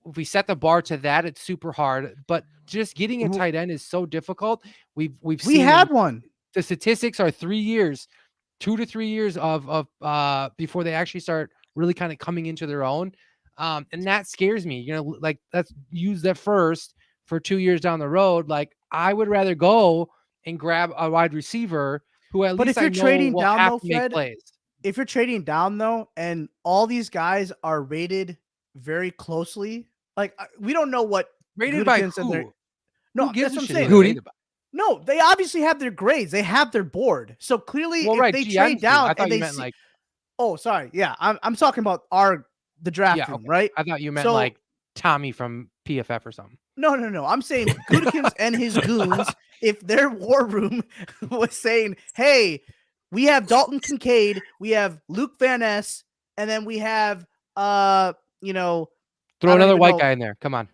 if we set the bar to that, it's super hard. But just getting a tight end is so difficult. We had one. The statistics are 3 years, 2 to 3 years of before they actually start really kind of coming into their own. And that scares me. You know, like, let's use that first for 2 years down the road. Like, I would rather go and grab a wide receiver who at least I know will have to make plays. If you're trading down though, and all these guys are rated very closely, like, we don't know what rated by who? No, that's what I'm saying. Hootie. No, they obviously have their grades. They have their board. So clearly, Well, if right, they GMs trade do. down I thought and you they meant see, like, oh, sorry, yeah, I'm talking about the draft yeah, room, okay. right? I thought you meant So like Tommy from PFF or something. no. I'm saying Gutekunst and his goons, if their war room was saying, hey, we have Dalton Kincaid, we have Luke Van Ness, and then we have you know, Throw I don't another even white know. guy in there. Come on.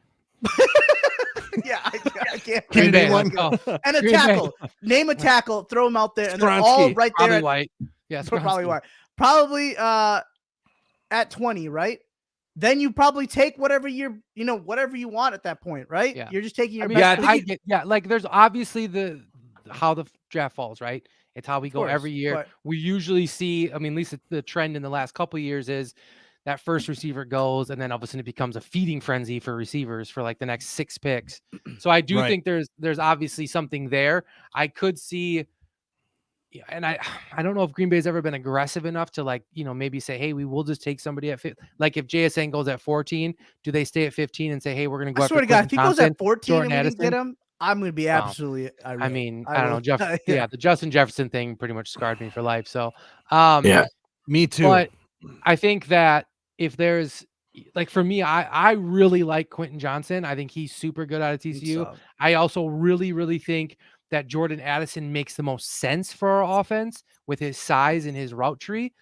Yeah, I can't. Can Green you think name of Bay, one. let's one? go. And a Green Bay. tackle. Name a tackle, throw them out there, and they're all Skronsky. right there Probably at white. Yeah, probably Skronsky. why. Probably at 20, right? Then you probably take whatever whatever you want at that point, right? Yeah. You're just taking your I mean, best. I get, yeah, like there's obviously how the draft falls, right? It's how we Of go course, every year. but- We usually see, I mean, at least the trend in the last couple of years is that first receiver goes, and then all of a sudden it becomes a feeding frenzy for receivers for like the next 6 picks. So I do Right. think there's obviously something there. I could see, yeah, and I don't know if Green Bay's ever been aggressive enough to like, maybe say, hey, we will just take somebody at 15. Like if JSN goes at 14, do they stay at 15 and say, hey, we're going to go I after swear to God, Quentin if he goes Johnson, at 14 Jordan and we didn't get Addison? him, I'm going to be Wow. absolutely irate. I mean, I don't know, Jeff. yeah. Yeah, the Justin Jefferson thing pretty much scarred me for life. So, Yeah. Me too. but I think that if there's like for me, I really like Quentin Johnson. I think he's super good out of TCU. So, I also really think that Jordan Addison makes the most sense for our offense with his size and his route tree.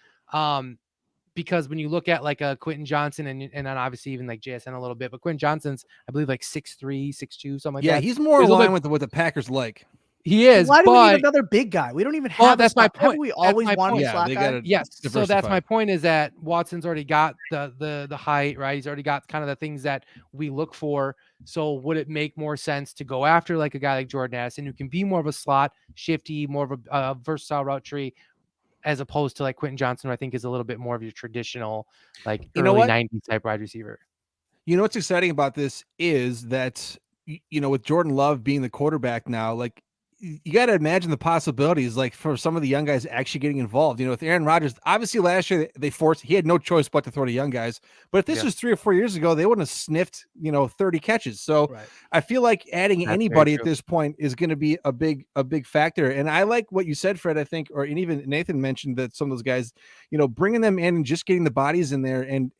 Because when you look at like a Quentin Johnson and then obviously even like JSN a little bit, but Quentin Johnson's, I believe like 6'3", 6'2", something like yeah, that. he's more He's a little aligned bit- with what the Packers like. He is, why do we need but another big guy? We don't even Well, have. that's my Haven't point. we That's always my wanted point. a Yeah, slot they guy? gotta yes. So that's my diversify. point is that Watson's already got the height, right? He's already got kind of the things that we look for. So would it make more sense to go after like a guy like Jordan Addison who can be more of a slot, shifty, more of a versatile route tree, as opposed to like Quentin Johnson, who I think is a little bit more of your traditional like You know early what? 90s type wide receiver. You know what's exciting about this is that with Jordan Love being the quarterback now, like you got to imagine the possibilities, like for some of the young guys actually getting involved. With Aaron Rodgers, obviously last year he had no choice but to throw to young guys. But if this was 3 or 4 years ago, they wouldn't have sniffed 30 catches. So Right. I feel like adding That's anybody very at true. this point is going to be a big factor. And I like what you said, Fred. I think, and even Nathan mentioned that some of those guys, bringing them in and just getting the bodies in there and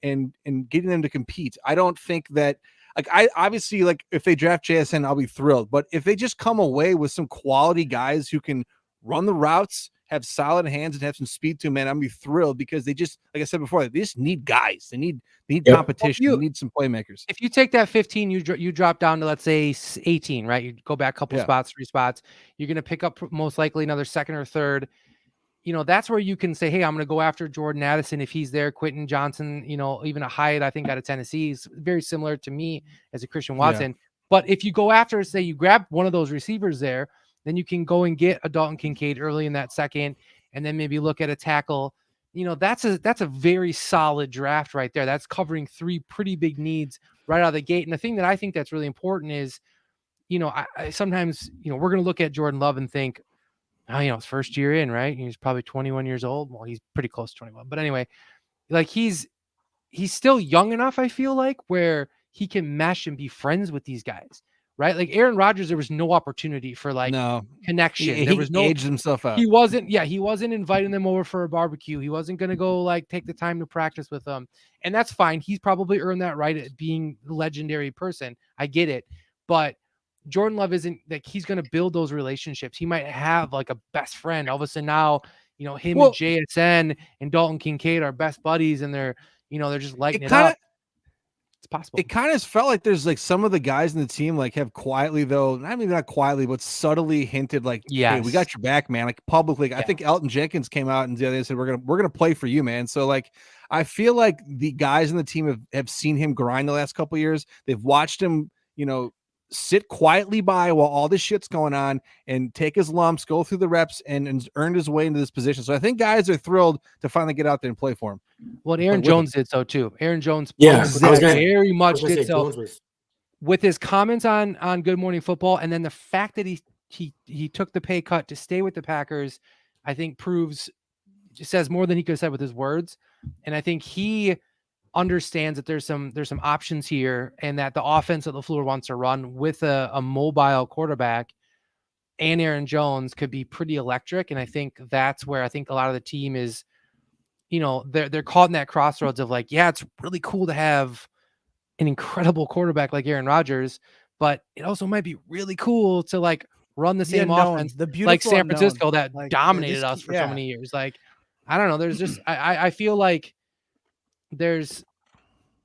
getting them to compete. I don't think that. Like I obviously like if they draft JSN, I'll be thrilled. But if they just come away with some quality guys who can run the routes, have solid hands, and have some speed to them, man, I'll be thrilled because they just, like I said before, they just need guys. They need competition. Well, they need some playmakers. If you take that 15, you drop down to let's say 18, right? You go back a couple spots, 3 spots. You're going to pick up most likely another second or third. That's where you can say, hey, I'm going to go after Jordan Addison if he's there. Quentin Johnson, even a Hyatt, I think out of Tennessee is very similar to me as a Christian Watson. But if you go after, say you grab one of those receivers there, then you can go and get a Dalton Kincaid early in that second, and then maybe look at a tackle. That's a very solid draft right there. That's covering 3 pretty big needs right out of the gate. And the thing that I think that's really important is, I sometimes, we're going to look at Jordan Love and think, oh, his first year in, right? He's probably 21 years old. Well, he's pretty close to 21. But anyway, like he's still young enough, I feel like, where he can mesh and be friends with these guys, right? Like Aaron Rodgers, there was no opportunity for like connection. There was no aged himself out. He wasn't inviting them over for a barbecue. He wasn't going to go like take the time to practice with them. And that's fine. He's probably earned that right at being a legendary person. I get it. But Jordan Love isn't like he's going to build those relationships. He might have like a best friend. All of a sudden now, him and JSN and Dalton Kincaid are best buddies, and they're just lighting it up. It's possible. It kind of felt like there's like some of the guys in the team like have quietly, though, I mean not quietly, but subtly hinted like, hey, we got your back, man. Like publicly, I think Elton Jenkins came out and the other day said we're gonna play for you, man. So like I feel like the guys in the team have seen him grind the last couple of years. They've watched him, sit quietly by while all this shit's going on and take his lumps, go through the reps, and earned his way into this position. So I think guys are thrilled to finally get out there and play for him. Well, Aaron Jones did so too. Aaron Jones, very much did so with his comments on Good Morning Football, and then the fact that he took the pay cut to stay with the Packers, I think says more than he could have said with his words. And I think he understands that there's some options here, and that the offense that LaFleur wants to run with a mobile quarterback and Aaron Jones could be pretty electric. And I think that's where I think a lot of the team is, they're caught in that crossroads of like, yeah, it's really cool to have an incredible quarterback like Aaron Rodgers, but it also might be really cool to like run the same offense like San Francisco that dominated us for so many years. Like, I don't know. There's just, I feel like there's,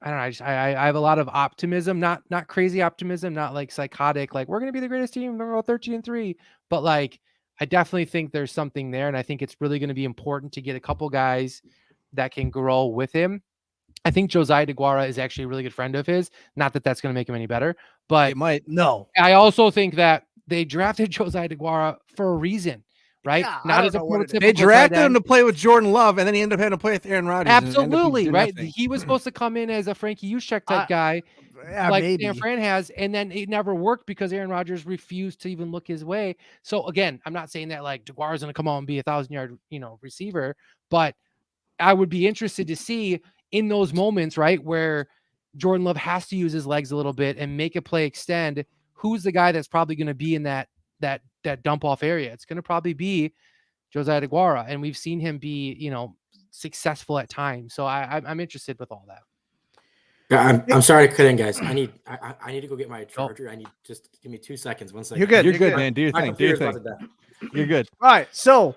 I don't know. I have a lot of optimism, not crazy optimism, not like psychotic, like we're going to be the greatest team, we're 13-3, but like, I definitely think there's something there. And I think it's really going to be important to get a couple guys that can grow with him. I think Josiah DeGuara is actually a really good friend of his. Not that that's going to make him any better, but it might. No, I also think that they drafted Josiah DeGuara for a reason, right? Yeah, Not as a prototypical. They drafted him to play with Jordan Love, and then he ended up having to play with Aaron Rodgers. Absolutely, right? He was supposed to come in as a Frankie Juszczyk type guy, like San Fran has, and then it never worked because Aaron Rodgers refused to even look his way. So again, I'm not saying that like DeGuara's going to come out and be 1,000-yard, receiver, but I would be interested to see in those moments, right, where Jordan Love has to use his legs a little bit and make a play extend, who's the guy that's probably going to be in that dump off area? It's going to probably be Josiah DeGuara, and we've seen him be, successful at times. So I'm interested with all that. Yeah, I'm sorry to cut in, guys. I need to go get my charger. I need just give me 2 seconds. 1 second. You're good. You're good, man. Do your My thing. Do your computer's thing. about to die. You're good. All right. So,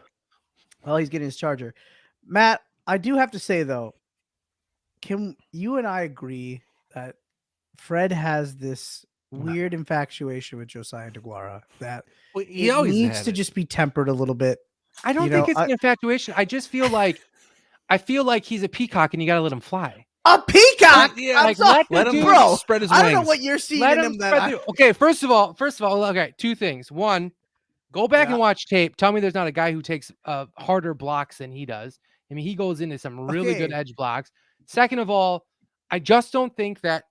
while he's getting his charger, Matt, I do have to say though, can you and I agree that Fred has this weird infatuation with Josiah DeGuara that He it needs to just be tempered a little bit? I don't think it's an infatuation. I just feel like he's a peacock and you got to let him fly. A peacock? Yeah, like, let him bro, spread his wings. I don't know what you're seeing in him. Okay, first of all, okay, two things. One, go back and watch tape. Tell me there's not a guy who takes harder blocks than he does. I mean, he goes into some really good edge blocks. Second of all, I just don't think that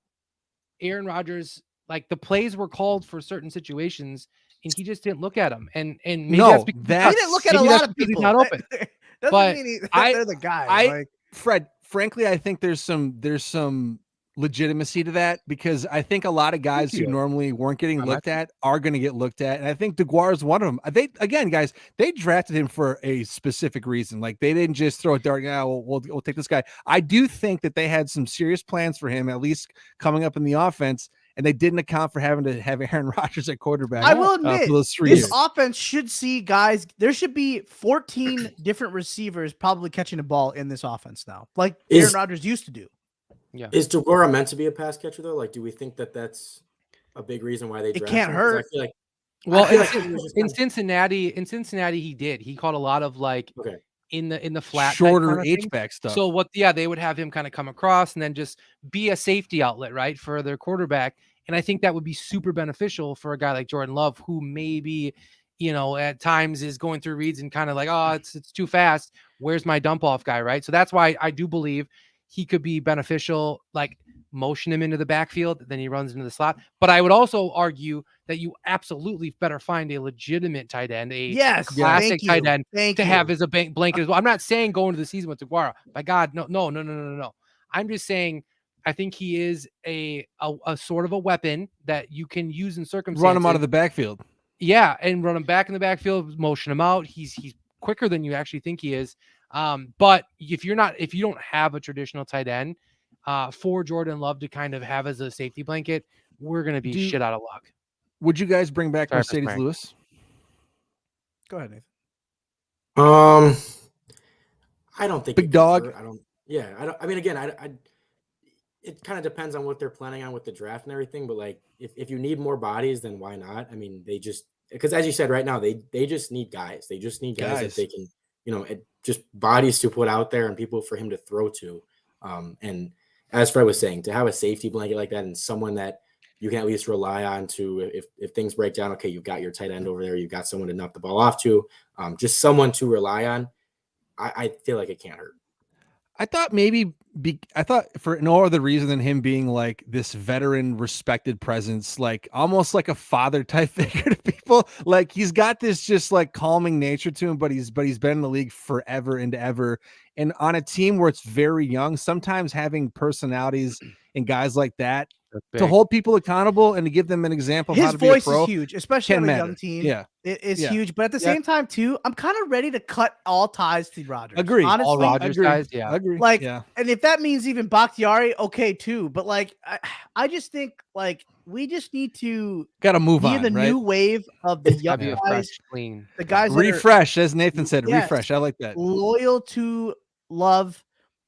Aaron Rodgers, like the plays were called for certain situations and he just didn't look at them. And maybe that's because he didn't look at a lot of people. He's not open. Doesn't mean they're the guy. Fred, frankly, I think there's some legitimacy to that because I think a lot of guys who normally weren't getting looked at are going to get looked at, and I think DeGuara is one of them. They drafted him for a specific reason. Like they didn't just throw a dart. Yeah, we'll take this guy. I do think that they had some serious plans for him, at least coming up in the offense, and they didn't account for having to have Aaron Rodgers at quarterback. I will admit, for those 3 this years. offense should see guys. There should be 14 different receivers probably catching a ball in this offense now, like Aaron Rodgers used to do. Yeah. Is DeGuara meant to be a pass catcher though? Like, do we think that that's a big reason why they drafted can't him? hurt. I feel like, in Cincinnati, he did. He caught a lot of like in the flat shorter H-back stuff. So they would have him kind of come across and then just be a safety outlet, right, for their quarterback. And I think that would be super beneficial for a guy like Jordan Love, who maybe, at times is going through reads and kind of like, oh, it's too fast. Where's my dump off guy, right? So that's why I do believe he could be beneficial, like motion him into the backfield, then he runs into the slot. But I would also argue that you absolutely better find a legitimate tight end, classic tight end to have as a blanket as well. I'm not saying go into the season with DeGuara. By God, no. I'm just saying I think he is a sort of a weapon that you can use in circumstances. Run him out of the backfield. Yeah, and run him back in the backfield, motion him out. He's quicker than you actually think he is. But if you don't have a traditional tight end for Jordan Love to kind of have as a safety blanket, we're going to be shit out of luck. Would you guys bring back Mercedes Lewis? Go ahead, Nathan. I don't think big dog. I mean, again, it kind of depends on what they're planning on with the draft and everything. But like, if you need more bodies, then why not? I mean, because as you said, right now they just need guys. They just need guys that they can, just bodies to put out there and people for him to throw to. And as Fred was saying, to have a safety blanket like that and someone that you can at least rely on to, if things break down, okay, you've got your tight end over there, you've got someone to knock the ball off to, just someone to rely on. I feel like it can't hurt. I thought I thought for no other reason than him being like this veteran respected presence, like almost like a father type figure to people. Like he's got this just like calming nature to him, but he's been in the league forever and ever. And on a team where it's very young, sometimes having personalities and guys like that to hold people accountable and to give them an example of how His to be a voice pro is huge, especially can on a matter. young team. Yeah. It is Yeah. huge, but at the same time, too, I'm kind of ready to cut all ties to Rodgers. Agree. Honestly, All Rodgers Agree. guys, yeah. Agree. like, yeah. and if that means even Bakhtiari, okay, too. But like, I just think like we just need to Got to move be on, in the right? new wave of the Gotta young be a guys, fresh, clean. the guys that are Refresh, as Nathan said, Yes. refresh. I like that. loyal to Love,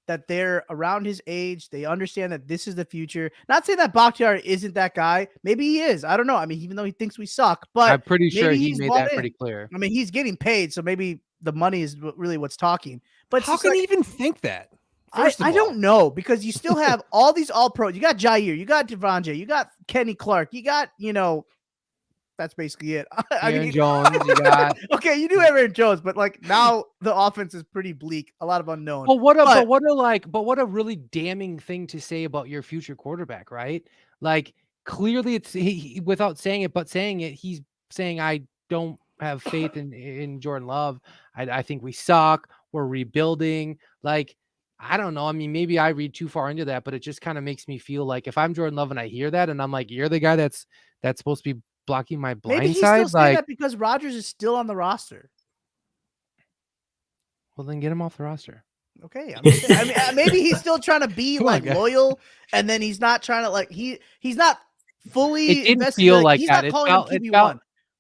that they're around his age. They understand that this is the future. Not saying that Bakhtiari isn't that guy. Maybe he is. I don't know. I mean, even though he thinks we suck, but I'm pretty sure maybe he he's made bought that in. pretty clear. I mean, he's getting paid, so maybe the money is really what's talking. But How can he even think that? First of I all, don't know, because you still have all these all pros. You got Jair, you got Devontae, you got Kenny Clark, you got, that's basically it. Aaron Jones, you got. okay, you do have Aaron Jones, but like now the offense is pretty bleak. A lot of unknown. But what a really damning thing to say about your future quarterback, right? Like clearly it's he without saying it, but saying it, he's saying I don't have faith in Jordan Love. I think we suck. We're rebuilding. Like, I don't know. I mean, maybe I read too far into that, but it just kind of makes me feel like if I'm Jordan Love and I hear that and I'm like, you're the guy that's supposed to be blocking my blind Maybe he's side. still saying Like, that because Rodgers is still on the roster. well, then get him off the roster. Okay, I'm just saying, I mean, maybe he's still trying to be Come on, like guys. loyal, and then he's not trying to like he's not fully It didn't invested. feel like he's that. not calling him QB1.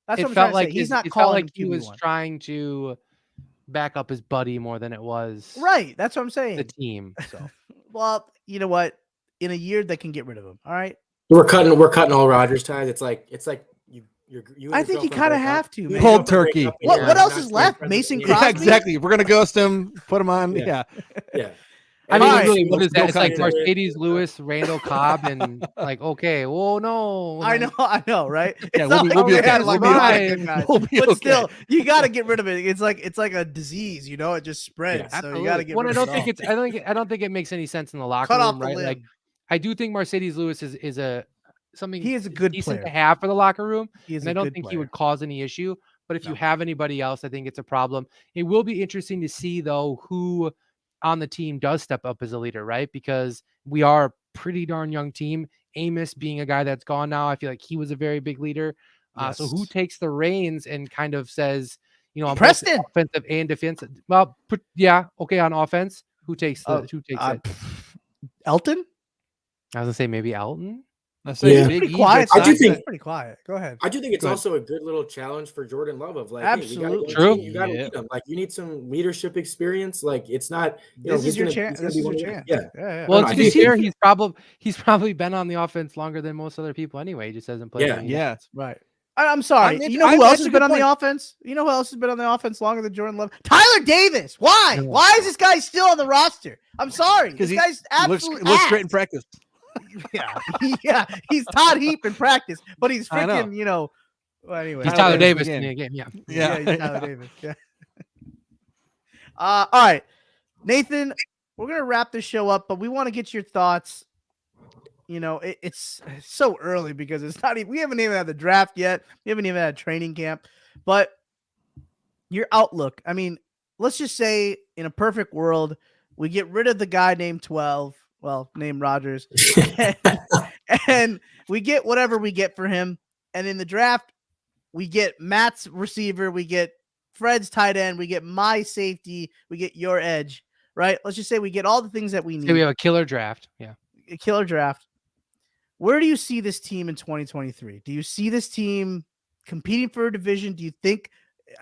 That's what It I'm trying felt to like say. He's not it felt calling like him he was QB1. trying to back up his buddy more than it was Right. That's what I'm the saying. team. So Well, you know what? In a year, they can get rid of him. All right. We're cutting all Rodgers ties. It's like you. I think you kind of have to, man. Cold turkey. What else is left? Mason Crosby. Yeah, exactly. We're gonna ghost him. Put him on. Yeah. Yeah. I mean, All right. really, what is No that? It's like contact. Mercedes Lewis, Randall Cobb, and like, okay, well, no, I know, right? It's Yeah, not we'll be they okay. had, like, We'll be a lot of okay. good guys. We'll be But okay. still, you got to get rid of it. It's like a disease, it just spreads. Yeah, so you got to get Well, rid I of don't it. think I don't think it makes any sense in the locker Cut room, off the right? limb. Like, I do think Mercedes Lewis is a something He is a good decent player. to have for the locker room, He is and a I don't good think player. he would cause any issue. But if you No. have anybody else, I think it's a problem. It will be interesting to see though who on the team does step up as a leader, right? Because we are a pretty darn young team. Amos being a guy that's gone now, I feel like he was a very big leader. So who Yes. takes the reins and kind of says, on both Preston. offensive and defensive? Well, okay, on offense, who takes it? Elton? I was gonna say maybe Elton. I say Yeah. Big Pretty E quiet. gets I do signed. think- pretty quiet. Go ahead. I do think it's Go ahead. also a good little challenge for Jordan Love of like, Absolutely. hey, True. you got to Yeah. lead them. Like, you need some leadership experience. Like, it's not. This is your he's chance. gonna This be is one your of them. chance. Yeah. Yeah. Well, no, to I be think- fair, he's probably been on the offense longer than most other people anyway. He just hasn't played. Yeah. any Yeah. games. Right. I'm sorry. I'm in- You know who I- else that's has a been good on the point. offense? You know who else has been on the offense longer than Jordan Love? Tyler Davis. Why? No. Why is this guy still on the roster? I'm sorry. This Because guy's he absolutely looks great in practice. yeah. He's Todd Heap in practice, but he's I know. freaking, well, anyway. He's Tyler Tyler Davis Davis in in the the game. Yeah. Yeah, Yeah. he's Tyler Davis. Yeah. All right. Nathan, we're gonna wrap this show up, but we want to get your thoughts. It's so early because it's not even, we haven't even had the draft yet. We haven't even had training camp, but your outlook. I mean, let's just say in a perfect world, we get rid of the guy named 12, named Rodgers, and we get whatever we get for him. And in the draft, we get Matt's receiver, we get Fred's tight end, we get my safety, we get your edge, right? Let's just say we get all the things that we need. So we have a killer draft. Yeah. A killer draft. Where do you see this team in 2023? Do you see this team competing for a division? Do you think,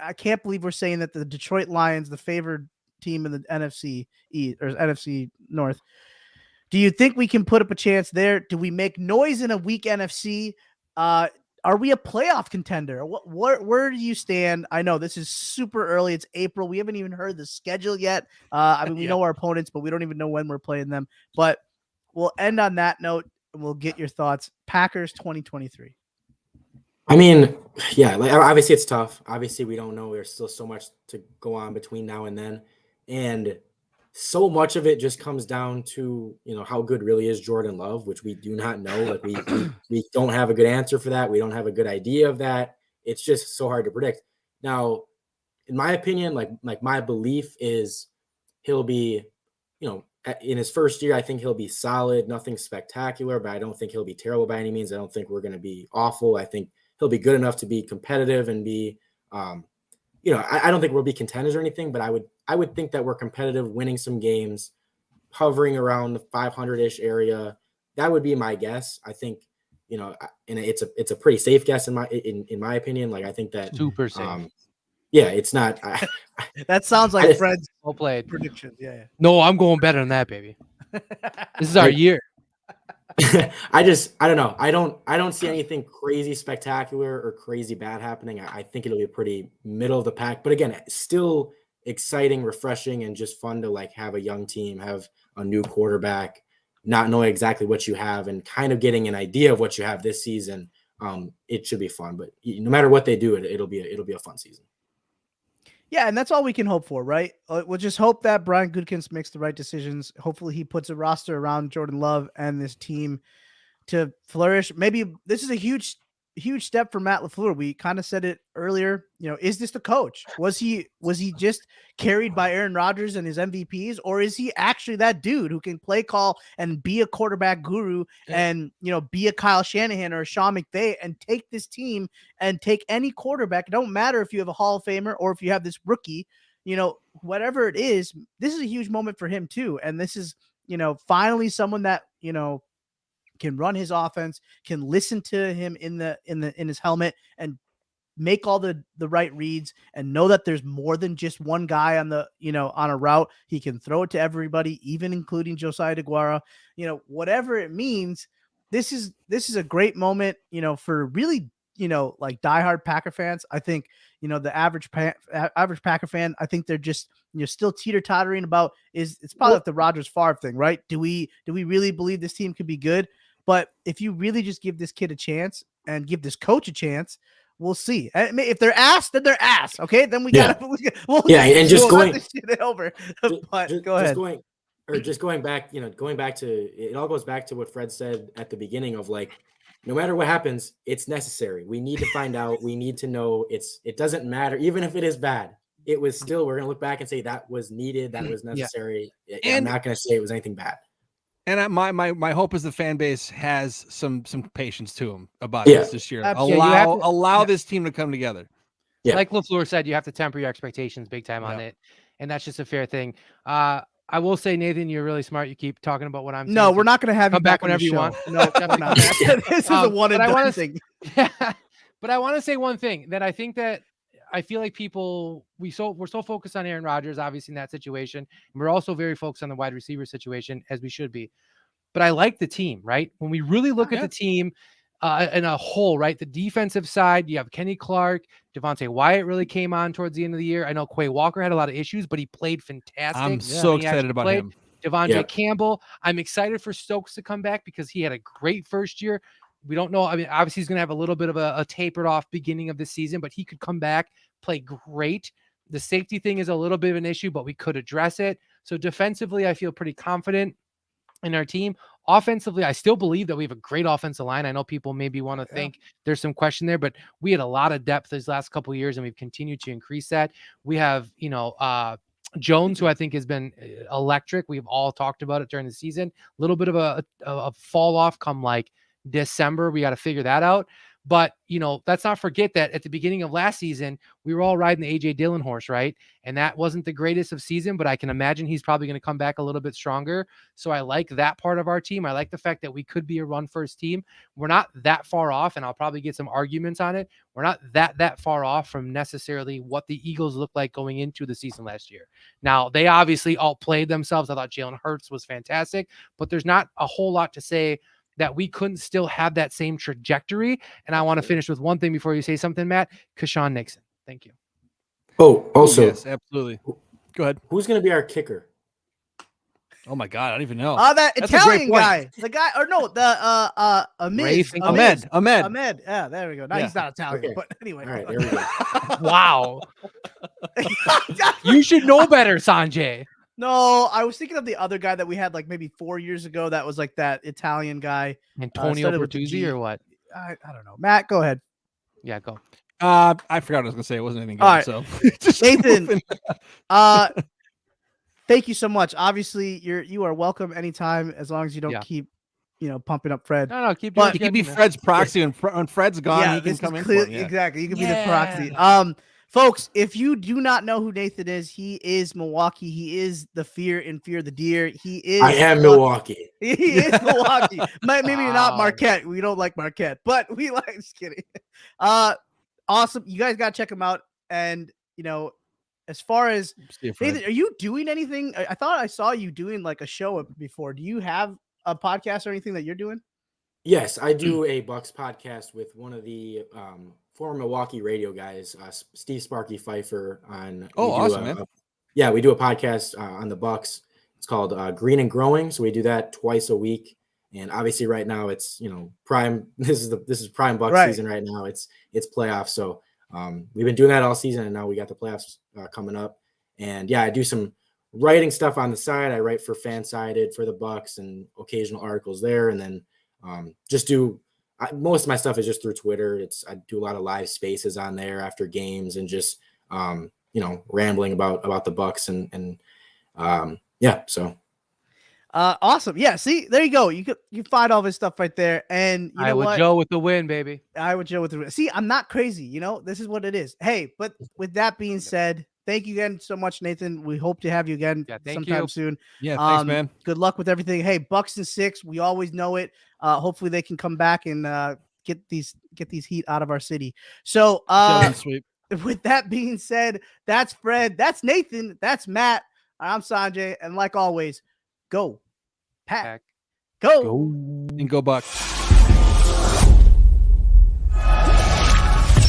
I can't believe we're saying that the Detroit Lions, the favored team in the NFC East or NFC North, do you think we can put up a chance there? Do we make noise in a weak NFC? Are we a playoff contender? Where do you stand? I know this is super early. It's April. We haven't even heard the schedule yet. We know our opponents, but we don't even know when we're playing them. But we'll end on that note. We'll get your thoughts. Packers 2023. I mean, yeah, like obviously it's tough. Obviously we don't know. There's still so much to go on between now and then. And so much of it just comes down to, how good really is Jordan Love, which we do not know. Like we don't have a good answer for that. We don't have a good idea of that. It's just so hard to predict. Now, in my opinion, like my belief is he'll be, in his first year, I think he'll be solid, nothing spectacular, but I don't think he'll be terrible by any means. I don't think we're going to be awful. I think he'll be good enough to be competitive and be, I don't think we'll be contenders or anything, but I would think that we're competitive, winning some games, hovering around the 500-ish area. That would be my guess. I think, and it's a pretty safe guess in my opinion. Like, I think that Super safe. yeah, it's not. That sounds like Fred's Well played. prediction. Yeah. No, I'm going better than that, baby. This is our year. I don't know. I don't see anything crazy spectacular or crazy bad happening. I think it'll be a pretty middle of the pack, but again, still exciting, refreshing, and just fun to like have a young team, have a new quarterback, not knowing exactly what you have and kind of getting an idea of what you have this season. It should be fun, but no matter what they do, it'll be a fun season. Yeah, and that's all we can hope for, right? We'll just hope that Brian Gutekunst makes the right decisions. Hopefully he puts a roster around Jordan Love and this team to flourish. Maybe this is a huge step for Matt LaFleur. We kind of said it earlier. Is this the coach? Was he just carried by Aaron Rodgers and his MVPs, or is he actually that dude who can play call and be a quarterback guru and be a Kyle Shanahan or a Sean McVay and take this team and take any quarterback? It don't matter if you have a Hall of Famer or if you have this rookie, whatever it is. This is a huge moment for him too, and this is finally someone that can run his offense, can listen to him in his helmet and make all the right reads and know that there's more than just one guy on the, on a route. He can throw it to everybody, even including Josiah DeGuara, whatever it means. This is a great moment, for really, like diehard Packer fans. I think, the average Packer fan, I think they're just, still teeter-tottering about it's probably like the Rodgers Favre thing, right? Do we really believe this team could be good? But if you really just give this kid a chance and give this coach a chance, we'll see. If they're ass, then they're ass. Okay, then we got to. And just going this shit over. But go ahead. Going back, going back to it all goes back to what Fred said at the beginning of like, no matter what happens, it's necessary. We need to find out. We need to know. It doesn't matter, even if it is bad. It was still. We're gonna look back and say that was needed. That was necessary. I'm not gonna say it was anything bad. And my hope is the fan base has some patience to them about this year. Absolutely. Allow this team to come together. Yeah. Like LaFleur said, you have to temper your expectations big time on it, and that's just a fair thing. I will say, Nathan, you're really smart. You keep talking about what I'm saying. No, we're not going to have you come back on whenever the you show. want. No, we're not. This is a one and done thing. But I want to say one thing that I think that I feel like we're so focused on Aaron Rodgers, obviously in that situation, and we're also very focused on the wide receiver situation, as we should be. But I like the team, right? When we really look at the team in a whole, right? The defensive side, you have Kenny Clark, Devontae Wyatt really came on towards the end of the year. I know Quay Walker had a lot of issues, but he played fantastic. I'm so excited about him. Devontae Campbell. I'm excited for Stokes to come back because he had a great first year. We don't know. I mean, obviously he's going to have a little bit of a tapered off beginning of the season, but he could come back, play great. The safety thing is a little bit of an issue, but we could address it. So defensively, I feel pretty confident in our team. Offensively, I still believe that we have a great offensive line. I know people maybe want to think there's some question there, but we had a lot of depth these last couple of years, and we've continued to increase that. We have, Jones, who I think has been electric. We've all talked about it during the season. A little bit of a fall off come like December. We got to figure that out. But, let's not forget that at the beginning of last season, we were all riding the A.J. Dillon horse, right? And that wasn't the greatest of season, but I can imagine he's probably going to come back a little bit stronger. So I like that part of our team. I like the fact that we could be a run-first team. We're not that far off, and I'll probably get some arguments on it. We're not that far off from necessarily what the Eagles looked like going into the season last year. Now, they obviously outplayed themselves. I thought Jalen Hurts was fantastic, but there's not a whole lot to say that we couldn't still have that same trajectory. And I want to finish with one thing before you say something, Matt. Keshawn Nixon. Thank you. Oh, also. Yes, absolutely. Go ahead. Who's going to be our kicker? Oh my God, I don't even know. That That's Italian guy. The guy, or no, the Ahmed. Yeah, there we go. Now he's not Italian, but anyway. All right, there we go. Wow. You should know better, Sanjay. No, I was thinking of the other guy that we had like maybe 4 years ago. That was like that Italian guy, Antonio Bertuzzi, or what? I don't know. Matt, go ahead. Yeah, go. I forgot what I was gonna say. It wasn't anything good. All right. So Nathan, thank you so much. Obviously, you are welcome anytime as long as you don't Yeah. keep, pumping up Fred. No, keep But- doing. He what could be you do, man. Fred's proxy, and when Fred's gone, he can this come is in clear, for it. Yeah. exactly. You can be the Yeah. proxy. Folks, if you do not know who Nathan is, he is Milwaukee. He is the fear and fear the deer. He is. I am Milwaukee. He is Milwaukee. Maybe not Wow. Marquette. We don't like Marquette, but we like. Just kidding. Awesome. You guys got to check him out. And as far as See you, Fred. Nathan, are you doing anything? I thought I saw you doing like a show before. Do you have a podcast or anything that you're doing? Yes, I do a Bucks podcast with one of the former Milwaukee radio guys, Steve Sparky Pfeiffer. Oh, awesome, man. We do a podcast on the Bucks. It's called Green and Growing. So we do that twice a week. And obviously, right now it's prime. This is prime Bucks season right now. It's playoffs. So we've been doing that all season, and now we got the playoffs coming up. And yeah, I do some writing stuff on the side. I write for Fansided for the Bucks and occasional articles there, and then. Most of my stuff is just through Twitter. I do a lot of live spaces on there after games and just rambling about the Bucks and so awesome. Yeah, see, there you go. You find all this stuff right there. And you know what? Joe with the win, baby. I would Joe with the win. See, I'm not crazy, this is what it is. Hey, but with that being said, thank you again so much, Nathan. We hope to have you again sometime soon. Yeah, thanks, man. Good luck with everything. Hey, Bucks and 6. We always know it. Hopefully they can come back and get these heat out of our city. So with that being said, that's Fred, that's Nathan, that's Matt. I'm Sanjay, and like always, go Pack. Go and go Bucks.